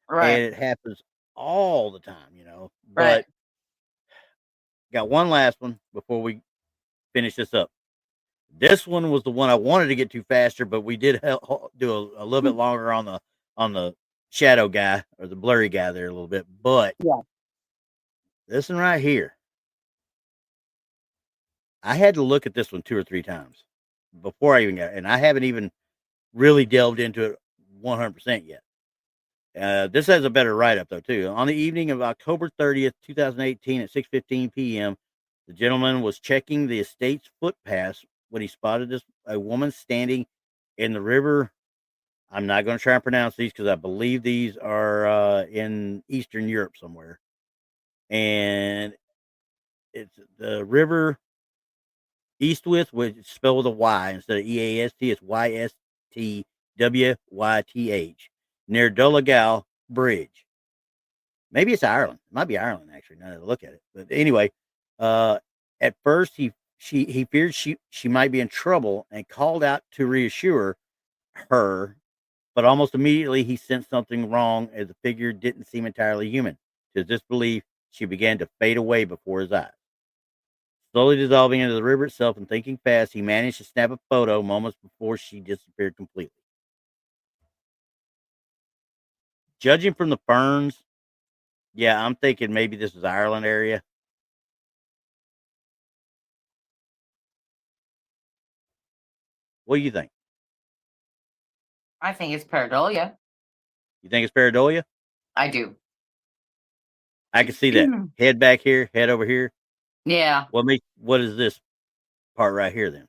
Right. And it happens all the time, But right. Got one last one before we finish this up. This one was the one I wanted to get to faster, but we did do a little bit longer on the shadow guy, or the blurry guy there a little bit. But yeah, this one right here, I had to look at this one 2 or 3 times before I even got it, and I haven't even really delved into it 100% yet. This has a better write-up, though, too. On the evening of October 30th, 2018 at 6:15 p.m., the gentleman was checking the estate's footpaths when he spotted a woman standing in the river. I'm not going to try and pronounce these because I believe these are in Eastern Europe somewhere. And it's the river Eastwith, which is spelled with a Y instead of EAST. It's YSTWYTH, near Donegal, bridge. Maybe it's Ireland. It might be Ireland, actually, now that I look at it. But anyway, at first he feared she might be in trouble and called out to reassure her, but almost immediately he sensed something wrong as the figure didn't seem entirely human. To his disbelief, she began to fade away before his eyes. Slowly dissolving into the river itself and thinking fast, he managed to snap a photo moments before she disappeared completely. Judging from the ferns, yeah, I'm thinking maybe this is Ireland area. What do you think? I think it's pareidolia. You think it's pareidolia? I do. I can see that. Head back here, head over here. Yeah. What is this part right here then?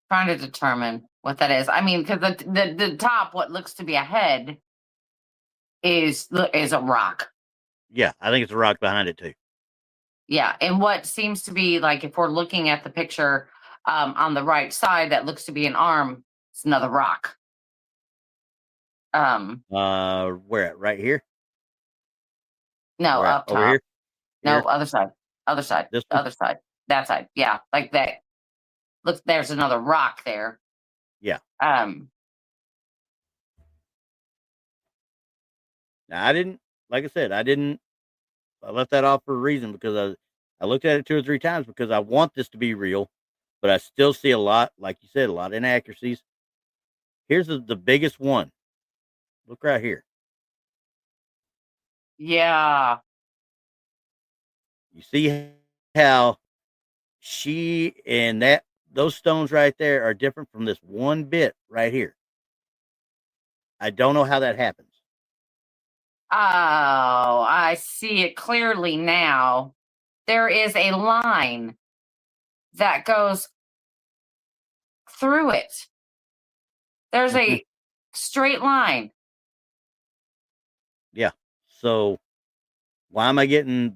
Trying to determine what that is. I mean, because the top, what looks to be a head, is a rock. Yeah, I think it's a rock behind it too. Yeah, and what seems to be like, if we're looking at the picture on the right side, that looks to be an arm. It's another rock. Where at? Right here? No, Where up at? Over top. here? No, Here? other side. Other side. This The one? other side. That side. Yeah, like that. Look, there's another rock there. Yeah. Um. Now like I said, I left that off for a reason because I looked at it 2 or 3 times because I want this to be real, but I still see a lot, like you said, a lot of inaccuracies. Here's the biggest one. Look right here. Yeah. You see how she and those stones right there are different from this one bit right here. I don't know how that happens. Oh, I see it clearly now. There is a line that goes through it. There's a straight line. Yeah. So why am I getting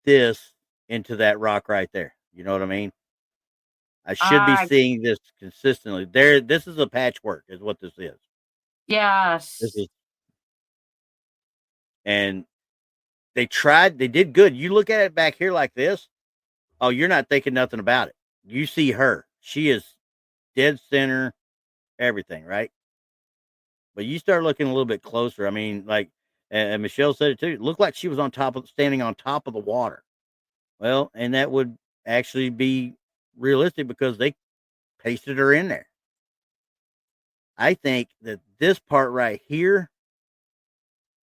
this into that rock right there? You know what I mean? I should be seeing this consistently. This is a patchwork, is what this is. Yes. This is, and they did good. You look at it back here like this. Oh, you're not thinking nothing about it. You see her. She is dead center, everything, right? But you start looking a little bit closer. I mean, like, and Michelle said it too. It looked like she was standing on top of the water. Well, and that would actually be realistic because they pasted her in there. I think that this part right here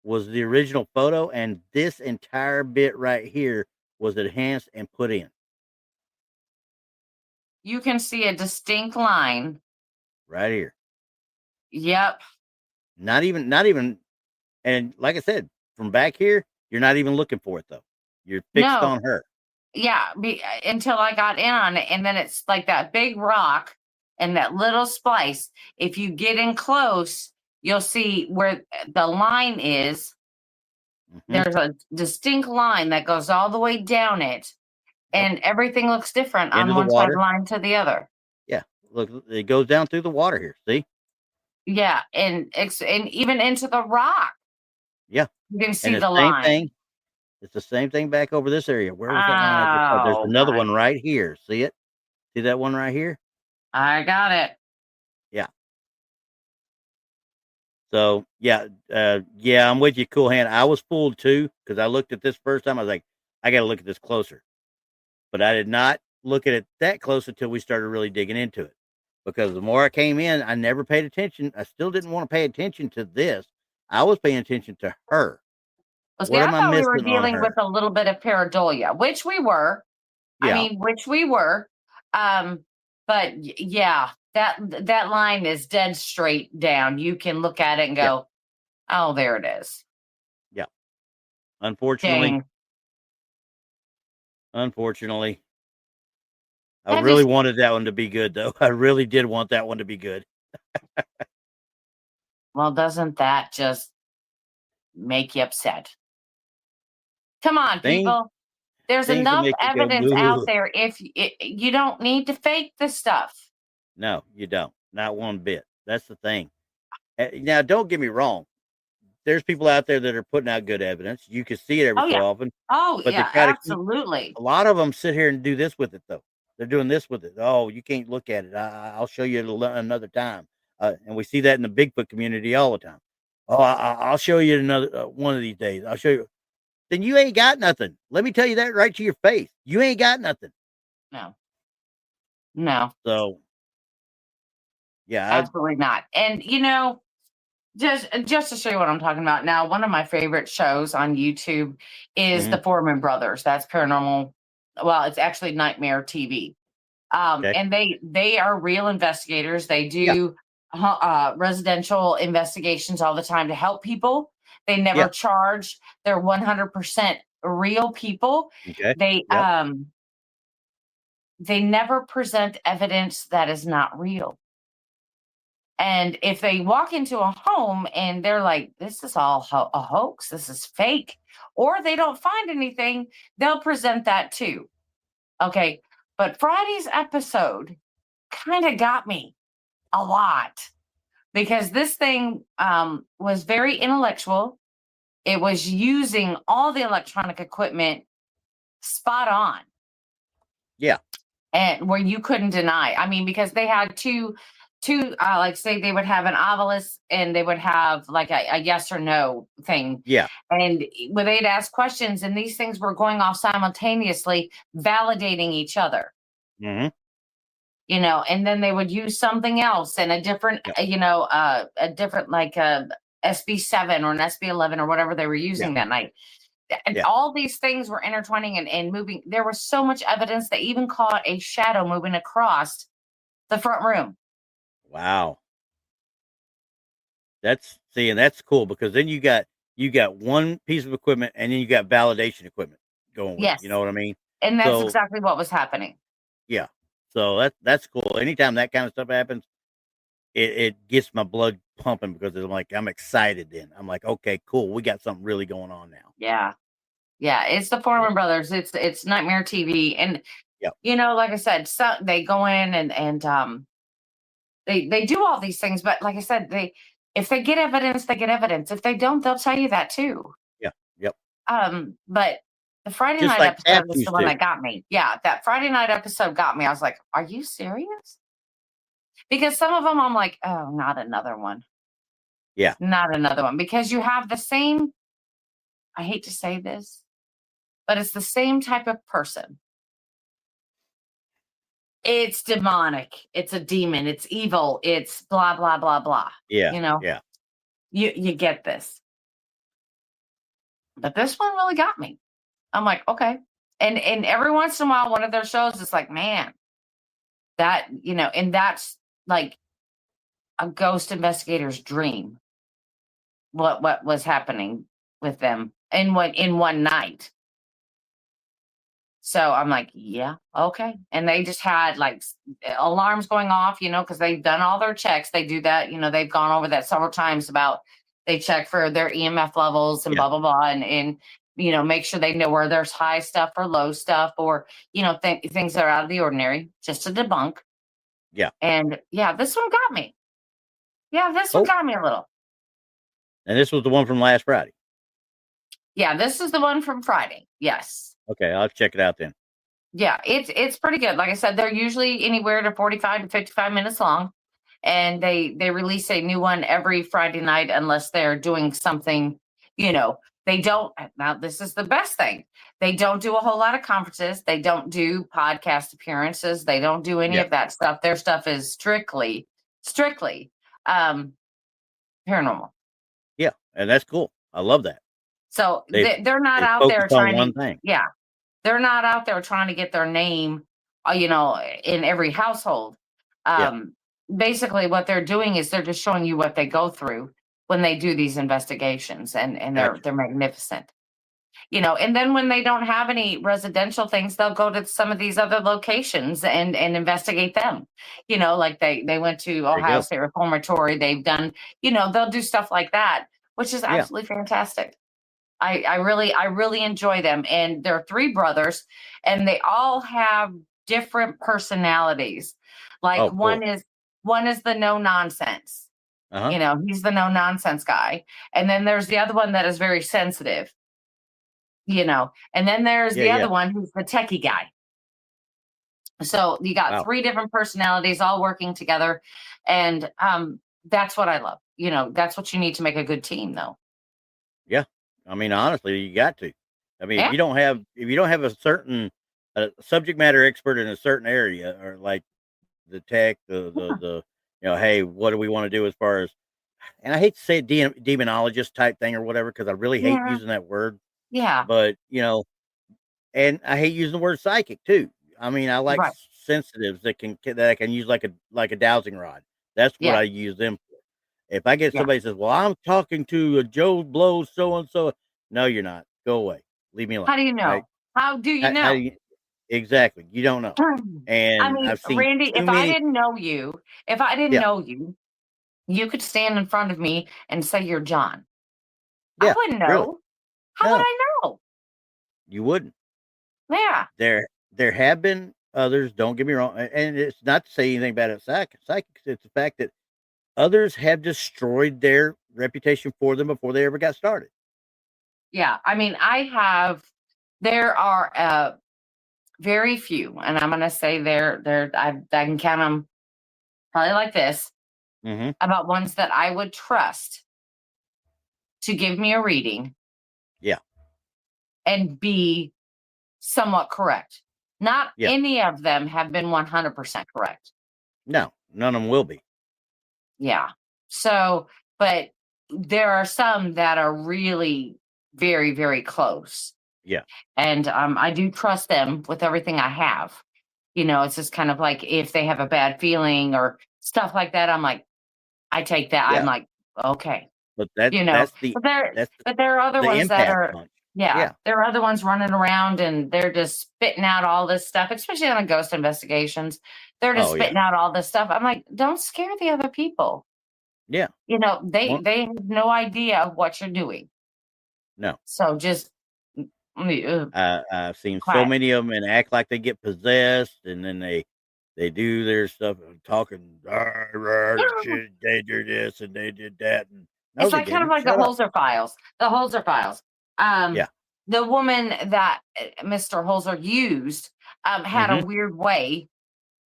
was the original photo, and this entire bit right here was enhanced and put in. You can see a distinct line. Right here. Yep. Not even, and like I said, from back here, you're not even looking for it though. You're fixed on her. Yeah, until I got in on it, and then it's like that big rock and that little splice. If you get in close, you'll see where the line is. Mm-hmm. There's a distinct line that goes all the way down it, and everything looks different on one side line to the other. Yeah, look, it goes down through the water here. See? Yeah, and even into the rock. Yeah, you can see the line. Thing. It's the same thing back over this area. Where was that line I just saw? There's another one right here. See it? See that one right here? I got it. Yeah. So yeah, I'm with you, Cool Hand. I was fooled too because I looked at this first time. I was like, I got to look at this closer, but I did not look at it that close until we started really digging into it. Because the more I came in, I never paid attention. I still didn't want to pay attention to this. I was paying attention to her. Well, see, I thought we were dealing with a little bit of pareidolia, which we were. Yeah. I mean, which we were. But yeah, that line is dead straight down. You can look at it and go, oh, there it is. Yeah. Unfortunately, I really wanted that one to be good, though. I really did want that one to be good. Well, doesn't that just make you upset? Come on, people. There's enough evidence out there. If you don't need to fake this stuff. No, you don't. Not one bit. That's the thing. Now, don't get me wrong. There's people out there that are putting out good evidence. You can see it every Oh so yeah. often, Oh but they yeah, try to keep. absolutely. A lot of them sit here and do this with it, though. They're doing this with it. Oh, you can't look at it. I'll show you another time. And we see that in the Bigfoot community all the time. Oh, I'll show you another one of these days. I'll show you. Then you ain't got nothing. Let me tell you that right to your face. You ain't got nothing. No. No. So, yeah, Absolutely not. And just to show you what I'm talking about now, one of my favorite shows on YouTube is the Foreman Brothers. That's paranormal. Well, it's actually Nightmare TV. okay. And they are real investigators. They Yeah. do residential investigations all the time to help people. They never Yeah. charge. They're 100% real people. Okay. They Yep. they never present evidence that is not real. And if they walk into a home and they're like, this is all a hoax, this is fake, or they don't find anything, they'll present that too. Okay. But Friday's episode kind of got me a lot because this thing was very intellectual. It was using all the electronic equipment spot on. Yeah. And where you couldn't deny. I mean, because they had two like say they would have an obelisk and they would have like a yes or no thing. Yeah. And when they'd ask questions and these things were going off simultaneously, validating each other. Mm-hmm. And then they would use something else and a different, a different like a SB7 or an SB11 or whatever they were using that night. And all these things were intertwining and moving. There was so much evidence. They even caught a shadow moving across the front room. Wow. And that's cool because then you got one piece of equipment and then you got validation equipment going with it. You know what I mean? And that's exactly what was happening. Yeah. So that's cool. Anytime that kind of stuff happens, it gets my blood pumping because I'm excited then. I'm like, okay, cool. We got something really going on now. Yeah. Yeah. It's the Foreman Brothers. It's Nightmare TV. And, like I said, so they go in and they do all these things. But like I said, if they get evidence, they get evidence. If they don't, they'll tell you that too. Yeah. Yep. But the Friday Just night like episode was the one that got me. Yeah. That Friday night episode got me. I was like, are you serious? Because some of them I'm like, oh, not another one. Yeah. Not another one. Because you have the same, I hate to say this, but it's the same type of person. It's demonic. It's a demon. It's evil. It's blah, blah, blah, blah. Yeah. Yeah. You get this. But this one really got me. I'm like, okay. And every once in a while, one of their shows is like, man, that, and that's like a ghost investigator's dream. What was happening with them in one night. So I'm like, yeah, okay. And they just had like alarms going off, because they've done all their checks. They do that, they've gone over that several times about they check for their EMF levels and blah, blah, blah. And make sure they know where there's high stuff or low stuff or, things that are out of the ordinary just to debunk. Yeah. And this one got me. Yeah, this one got me a little. And this was the one from last Friday. Yeah, this is the one from Friday. Yes. Okay, I'll check it out then. Yeah, it's pretty good. Like I said, they're usually anywhere to 45 to 55 minutes long. And they release a new one every Friday night unless they're doing something, they don't. Now, this is the best thing. They don't do a whole lot of conferences. They don't do podcast appearances. They don't do any of that stuff. Their stuff is strictly paranormal. Yeah, and that's cool. I love that. So they're not out there trying to. Yeah. They're not out there trying to get their name, in every household. Basically, what they're doing is they're just showing you what they go through when they do these investigations, and they're magnificent. And then when they don't have any residential things, they'll go to some of these other locations and investigate them. Like they went to Ohio State Reformatory. They've done, they'll do stuff like that, which is absolutely fantastic. I really enjoy them. And they're three brothers and they all have different personalities. Like one one is the no nonsense. You know, he's the no nonsense guy. And then there's the other one that is very sensitive, you know, and then there's the other one who's the techie guy. So you got 3 different personalities all working together. And that's what I love. You know, that's what you need to make a good team, though. Yeah. I mean, honestly, you got to. I mean, Yeah. if you don't have a certain subject matter expert in a certain area, or like the tech, the you know, hey, what do we want to do as far as, and I hate to say demonologist type thing or whatever, because I really hate using that word. Yeah. But, you know, and I hate using the word psychic too. I mean, I like sensitives that I can use like a dowsing rod. That's what I use them for. If I get somebody says, "Well, I'm talking to a Joe Blow so and so," no, you're not. Go away. Leave me alone. How do you know? Right? How do you know? Exactly. You don't know. And I mean, I've seen Randy, too if many. I didn't know you, you could stand in front of me and say you're John. I wouldn't know. Really? How would I know? You wouldn't. Yeah. There have been others, don't get me wrong, and it's not to say anything bad at psychics. It's the fact that others have destroyed their reputation for them before they ever got started. Yeah. I mean, there are very few, and I'm going to say I can count them probably like this, about ones that I would trust to give me a reading. Yeah. And be somewhat correct. Not any of them have been 100% correct. No, none of them will be. Yeah. So, but there are some that are really very, very close. Yeah. And I do trust them with everything I have. You know, it's just kind of like if they have a bad feeling or stuff like that, I'm like, I take that. Yeah. I'm like, okay. But But there are other ones that are punch. Yeah, there are other ones running around and they're just spitting out all this stuff, especially on the ghost investigations. They're just spitting out all this stuff. I'm like, don't scare the other people. Yeah. You know, they have no idea of what you're doing. No. So just I've seen so many of them and act like they get possessed, and then they do their stuff talking. They did this and they did that, and it's like kind of like the Holzer files. The Holzer files. The woman that Mr. Holzer used had a weird way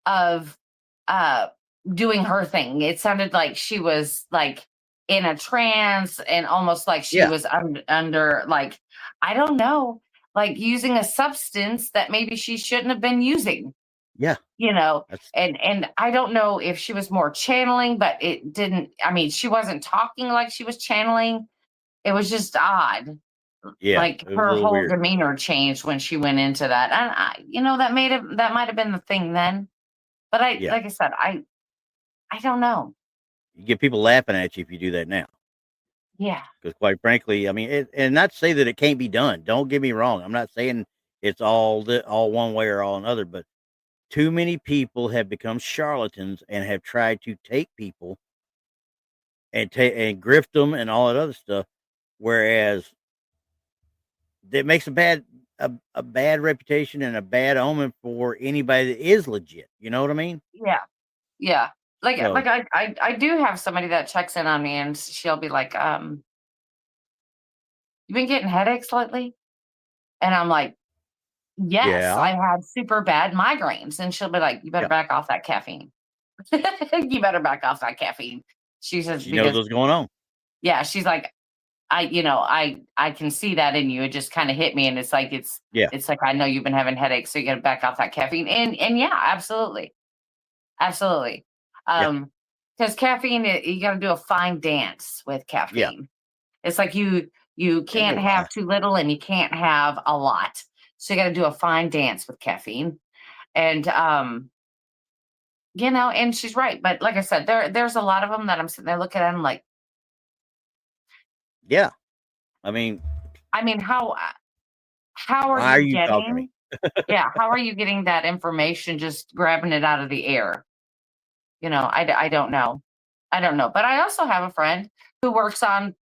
of doing her thing. It sounded like she was like in a trance and almost like she was under like, I don't know, like using a substance that maybe she shouldn't have been using. Yeah. You know, and I don't know if she was more channeling, but it didn't, I mean, she wasn't talking like she was channeling. It was just odd. Yeah. Like her whole demeanor changed when she went into that. And that might have been the thing then. But like I said, I don't know. You get people laughing at you if you do that now. Yeah. Because quite frankly, I mean, and not to say that it can't be done. Don't get me wrong. I'm not saying it's all one way or all another, but too many people have become charlatans and have tried to take people and grift them and all that other stuff. Whereas that makes a bad reputation and a bad omen for anybody that is legit. You know what I mean? Yeah. Yeah. Like I do have somebody that checks in on me and she'll be like, you been getting headaches lately? And I'm like, yes, I had super bad migraines. And she'll be like, you better back off that caffeine. You better back off that caffeine. She says, she knows what's going on. Yeah. She's like, I can see that in you. It just kind of hit me. And it's like, it's like, I know you've been having headaches, so you got to back off that caffeine. And yeah, absolutely. Absolutely. Because caffeine, you got to do a fine dance with caffeine. Yeah. It's like you can't have too little and you can't have a lot. So you got to do a fine dance with caffeine. And, and she's right. But like I said, there's a lot of them that I'm sitting there looking at them like, yeah. I mean, how are you getting, how are you getting that information, just grabbing it out of the air? I don't know. I don't know. But I also have a friend who works on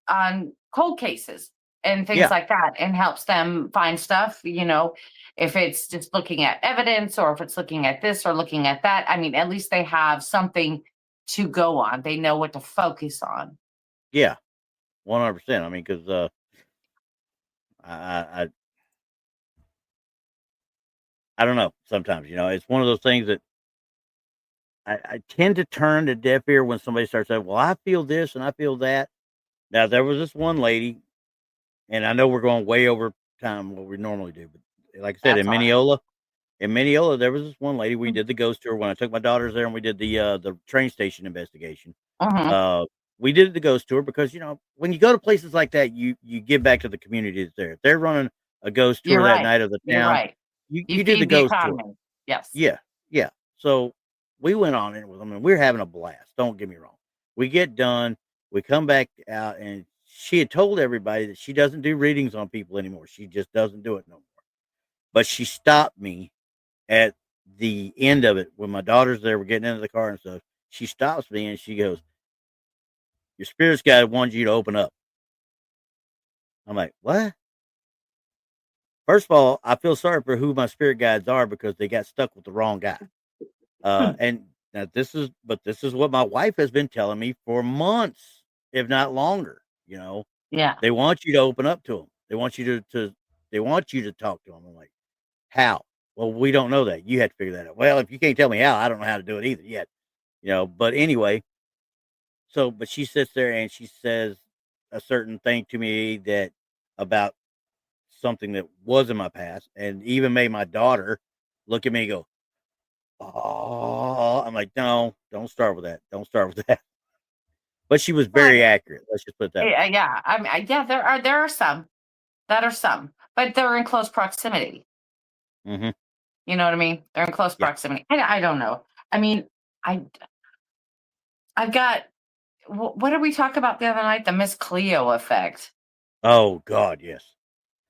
cold cases and things like that and helps them find stuff, if it's just looking at evidence or if it's looking at this or looking at that. I mean, at least they have something to go on. They know what to focus on. Yeah, 100%. I mean, because I I don't know. Sometimes, it's one of those things that I tend to turn a deaf ear when somebody starts saying, "Well, I feel this and I feel that." Now, there was this one lady, and I know we're going way over time what we normally do, but like I said, That's in all right. Mineola, there was this one lady. We did the ghost tour when I took my daughters there, and we did the train station investigation. Mhm. We did the ghost tour because when you go to places like that, you give back to the community that's there. If they're running a ghost tour You're that right. night of the You're town, right. you You do the feed the ghost tour. economy. Yes. Yeah, yeah. So we went on it with them, and we're having a blast. Don't get me wrong. We get done, we come back out, and she had told everybody that she doesn't do readings on people anymore. She just doesn't do it no more. But she stopped me at the end of it when my daughters there were getting into the car and stuff. She stops me and she goes, "Your spirit's guide wants you to open up." I'm like, "What?" First of all, I feel sorry for who my spirit guides are because they got stuck with the wrong guy. And now this is what my wife has been telling me for months, if not longer. Yeah. They want you to open up to them. They want you they want you to talk to them. I'm like, how? Well, we don't know that. You have to figure that out. Well, if you can't tell me how, I don't know how to do it either yet. But anyway, but she sits there and she says a certain thing to me that about something that was in my past, and even made my daughter look at me and go, "Oh," I'm like, "No, don't start with that. Don't start with that." But she was very accurate. Let's just put it that way. Yeah. I mean, yeah, there are some that are some, but they're in close proximity. Hmm. You know what I mean? They're in close Yeah. proximity. I don't know. I mean, I've got what did we talk about the other night? The Miss Cleo effect. Oh God, yes.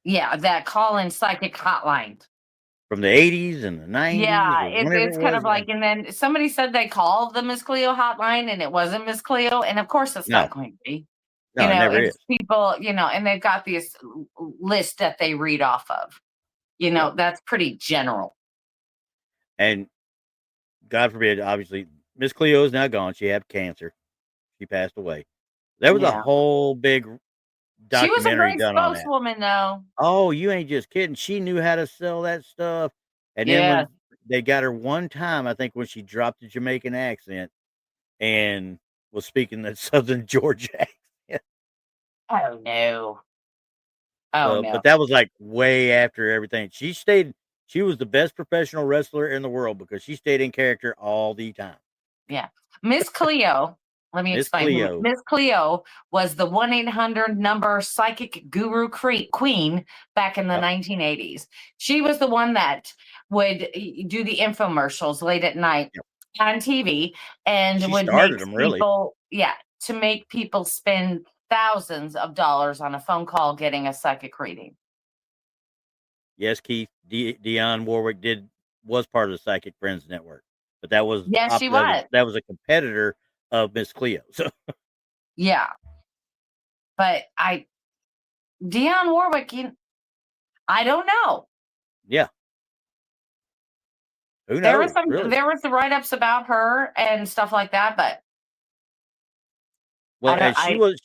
Yeah, that call-in psychic hotline. From the 80s and the 90s Yeah, or whenever it's it kind was. of Yeah. like, and then somebody said they called the Miss Cleo hotline and it wasn't Miss Cleo, and of course it's No, not going to be. no, it never is. It's people, and they've got this list that they read off of. Yep. That's pretty general. And God forbid, obviously, Miss Cleo is now gone. She had cancer. She passed away. There was a Yeah. whole big She was a documentary great done on that. spokeswoman, though. Oh, you ain't just kidding. She knew how to sell that stuff. And then Yeah. when they got her one time, I think when she dropped the Jamaican accent and was speaking that Southern Georgia accent. Oh no. Oh no. But that was like way after everything. She was the best professional wrestler in the world because she stayed in character all the time. Yeah. Miss Cleo, let me Miss explain who Cleo. Miss Cleo was the 1-800 number psychic guru queen back in the Yep. 1980s. She was the one that would do the infomercials late at night Yep. on TV and She would make started them really. people, to make people spend thousands of dollars on a phone call getting a psychic reading. Yes, Keith Dionne Warwick was part of the Psychic Friends Network, but that was Yes, she was. that was a competitor of Miss Cleo. So Yeah. But Dionne Warwick, I don't know. yeah, who knows? Really? There was the write-ups about her and stuff like that, but Well, and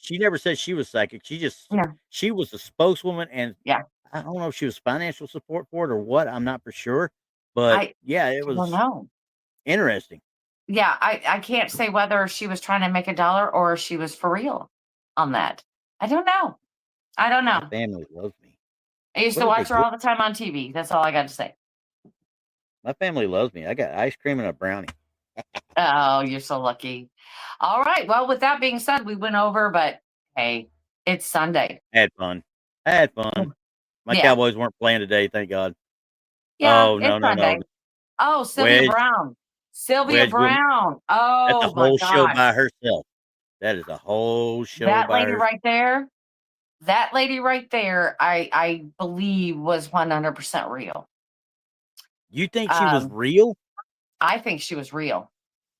she never said she was psychic. She was a spokeswoman, and yeah. I don't know if she was financial support for it or what. I'm not for sure, but yeah, it I don't was know. interesting. Yeah, I can't say whether she was trying to make a dollar or she was for real on that. I don't know. My family loves me. I used What to did watch they her do? all the time on TV. That's all I got to say. My family loves me. I got ice cream and a brownie. Oh, you're so lucky. All right. Well, with that being said, we went over, but hey, it's Sunday. I had fun. My Yeah. Cowboys weren't playing today, thank God. Yeah, Oh, no, it's no, no. Sunday. Oh, Sylvia Wedge, Brown. Sylvia Wedge Woman. Brown. That's a Oh my whole show gosh. by herself. That is a whole show That by lady herself. right there, I believe was 100% real. You think she was real? I think she was real.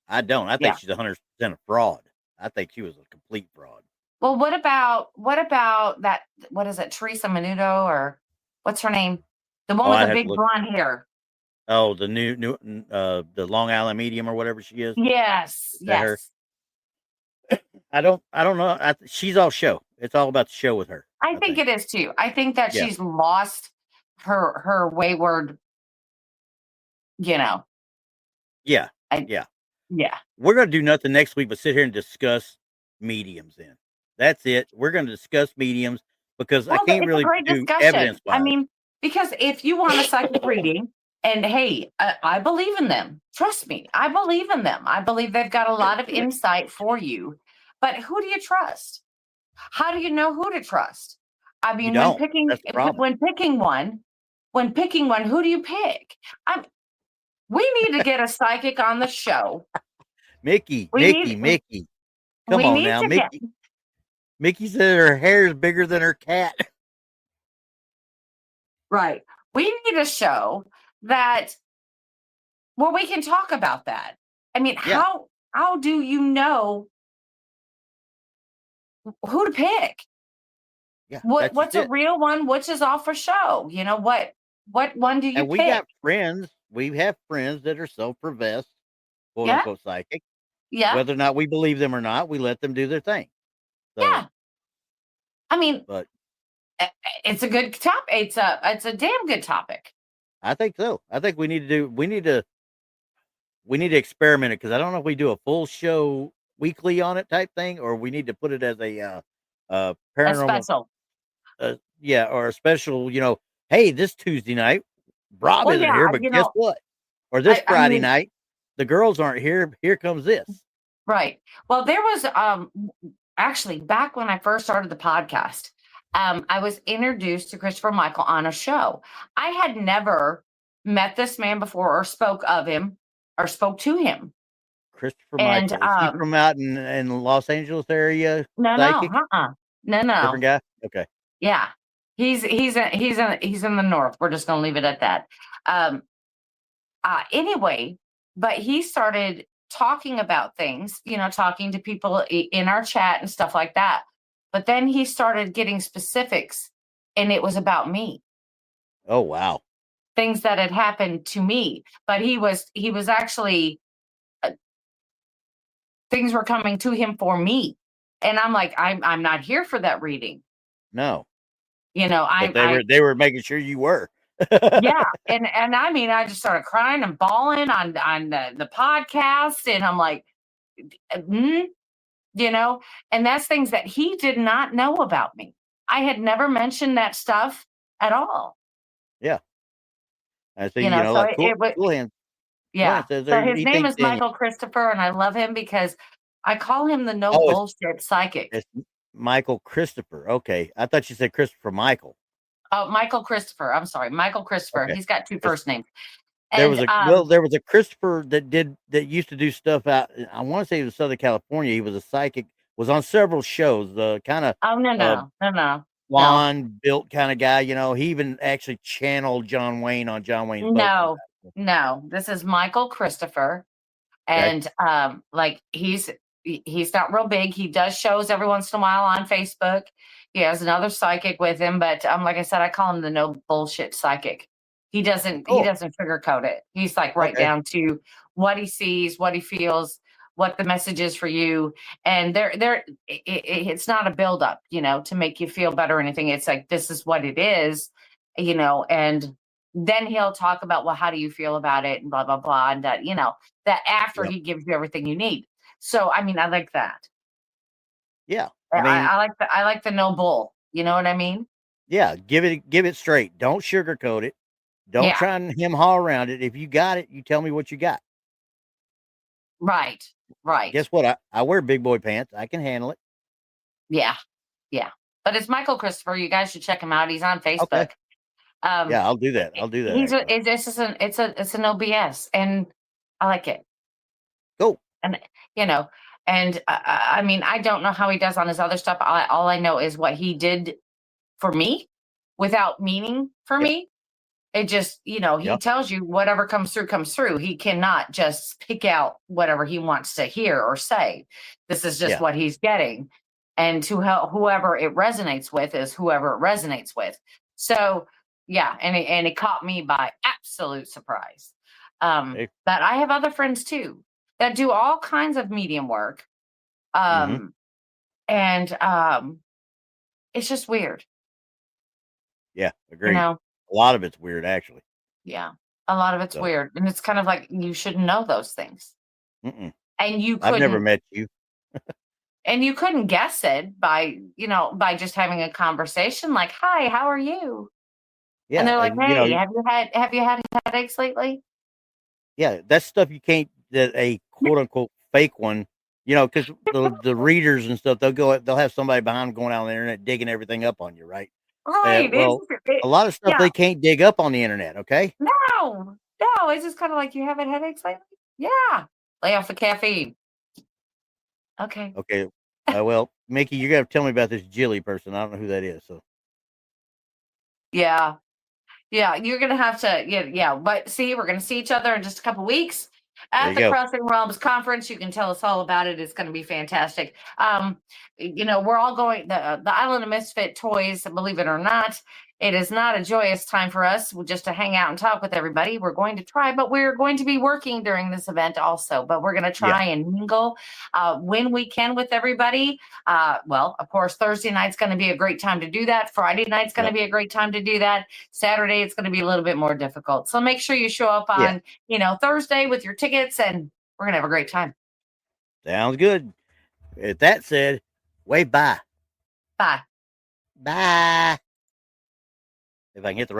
I don't. I think she's 100% a fraud. I think she was a complete fraud. Well, what about that? What is it? Teresa Menudo, or what's her name? The one with I'd the have to big look. blonde hair. Oh, the new the Long Island Medium or whatever she is. Yes, Is that her? yes. I don't know. She's all show. It's all about the show with her. I think it is too. I think that Yeah. she's lost her wayward, Yeah. yeah. Yeah. We're going to do nothing next week but sit here and discuss mediums then. That's it. We're going to discuss mediums because I can't it's really a great do discussion. evidence-wise. I mean, because if you want a psychic reading, and hey, I believe in them. Trust me, I believe in them. I believe they've got a lot of insight for you. But who do you trust? How do you know who to trust? I mean, That's the problem. when picking one, who do you pick? We need to get a psychic on the show. Mickey. Come We on need now, to Mickey. Mickey said her hair is bigger than her cat. Right. We need a show that where we can talk about that. I mean, Yeah. how do you know who to pick? Yeah. What's a real one? Which is off for show? You know, what one do you And we pick? got friends. We have friends that are self-professed, quote Yeah. unquote psychic. Yeah. Whether or not we believe them or not, we let them do their thing. So, Yeah. I mean, but it's a good topic. It's a damn good topic. I think so. I think we need to experiment it because I don't know if we do a full show weekly on it type thing, or we need to put it as a paranormal, A special. Yeah, or a special. Hey, this Tuesday night, Rob Well, isn't yeah, here, but guess what? Or this I Friday mean, night, the girls aren't here. Here comes this. right. Well, there was actually back when I first started the podcast, I was introduced to Christopher Michael on a show. I had never met this man before or spoke of him or spoke to him. Christopher And Michael. Is he from out in the Los Angeles area? No, Psychic? no. Different guy? Okay. Yeah. He's in the north. We're just gonna leave it at that. Anyway, but he started talking about things, talking to people in our chat and stuff like that. But then he started getting specifics, and it was about me. Oh, wow. Things that had happened to me. But he was actually, things were coming to him for me. And I'm like, I'm not here for that reading. No. But they were making sure you were. Yeah. And I mean, I just started crying and bawling on the podcast. And I'm like, and that's things that he did not know about me. I had never mentioned that stuff at all. Yeah. I see, so like Cool Hands. Yeah. Says So there, his name is Michael Christopher, and I love him because I call him the no bullshit psychic. It's Michael Christopher. Okay. I thought you said Christopher Michael. Oh, Michael Christopher. I'm sorry. Michael Christopher. Okay. He's got two first names. And, there was a Christopher that used to do stuff out. I want to say it was Southern California. He was a psychic, was on several shows. The kind of no. blonde built kind of guy. He even actually channeled John Wayne on John Wayne's boat. No. This is Michael Christopher, and he's not real big. He does shows every once in a while on Facebook. He has another psychic with him, but like I said, I call him the no bullshit psychic. He doesn't sugarcoat it. He's like right down to what he sees, what he feels, what the message is for you. And it's not a buildup, to make you feel better or anything. It's like, this is what it is, and then he'll talk about, well, how do you feel about it? And blah, blah, blah. And that, that after he gives you everything you need. So, I mean, I like that. Yeah. I like the no bull. You know what I mean? Yeah. Give it straight. Don't sugarcoat it. Don't try and haw around it. If you got it, you tell me what you got. Right. Guess what? I wear big boy pants. I can handle it. Yeah. But it's Michael Christopher. You guys should check him out. He's on Facebook. Okay. Yeah, I'll do that. It's a no BS, and I like it. Cool. And I mean, I don't know how he does on his other stuff. All I know is what he did for me, without meaning for me. It just, he tells you whatever comes through. He cannot just pick out whatever he wants to hear or say. This is just what he's getting, and to whoever it resonates with is whoever it resonates with. So. Yeah, and it caught me by absolute surprise. But I have other friends too that do all kinds of medium work. And it's just weird. Yeah, You agreed. know? A lot of it's weird, actually. Yeah. A lot of it's So, weird. And it's kind of like you shouldn't know those things. mm-mm. And you I've never couldn't met you. guess it by, by just having a conversation like, "Hi, how are you?" And Yeah, they're like, and "Hey, have you had headaches lately?" yeah, that's stuff you can't. That a quote unquote fake one, because the readers and stuff, they'll have somebody behind them going out on the internet digging everything up on you, right? Right. Well, a lot of stuff Yeah. they can't dig up on the internet. Okay. No. No, it's just kind of like, "You having headaches lately?" "Yeah." "Lay off the caffeine." "Okay." Okay. Well, Mickey, you're gonna tell me about this Jilly person. I don't know who that is. So Yeah. Yeah, you're gonna have to, yeah. But see, we're gonna see each other in just a couple weeks there at you the go. Crossing Realms conference. You can tell us all about it. It's gonna be fantastic. We're all going the Island of Misfit Toys. Believe it or not, it is not a joyous time for us just to hang out and talk with everybody. We're going to try, but we're going to be working during this event also. But we're going to Yeah. try and mingle when we can with everybody. Well, of course, Thursday night's going to be a great time to do that. Friday night's going to Yep. be a great time to do that. Saturday, it's going to be a little bit more difficult. So make sure you show up Yeah. on, Thursday with your tickets, and we're going to have a great time. Sounds good. With that said, wave bye. Bye. Bye. If I can hit the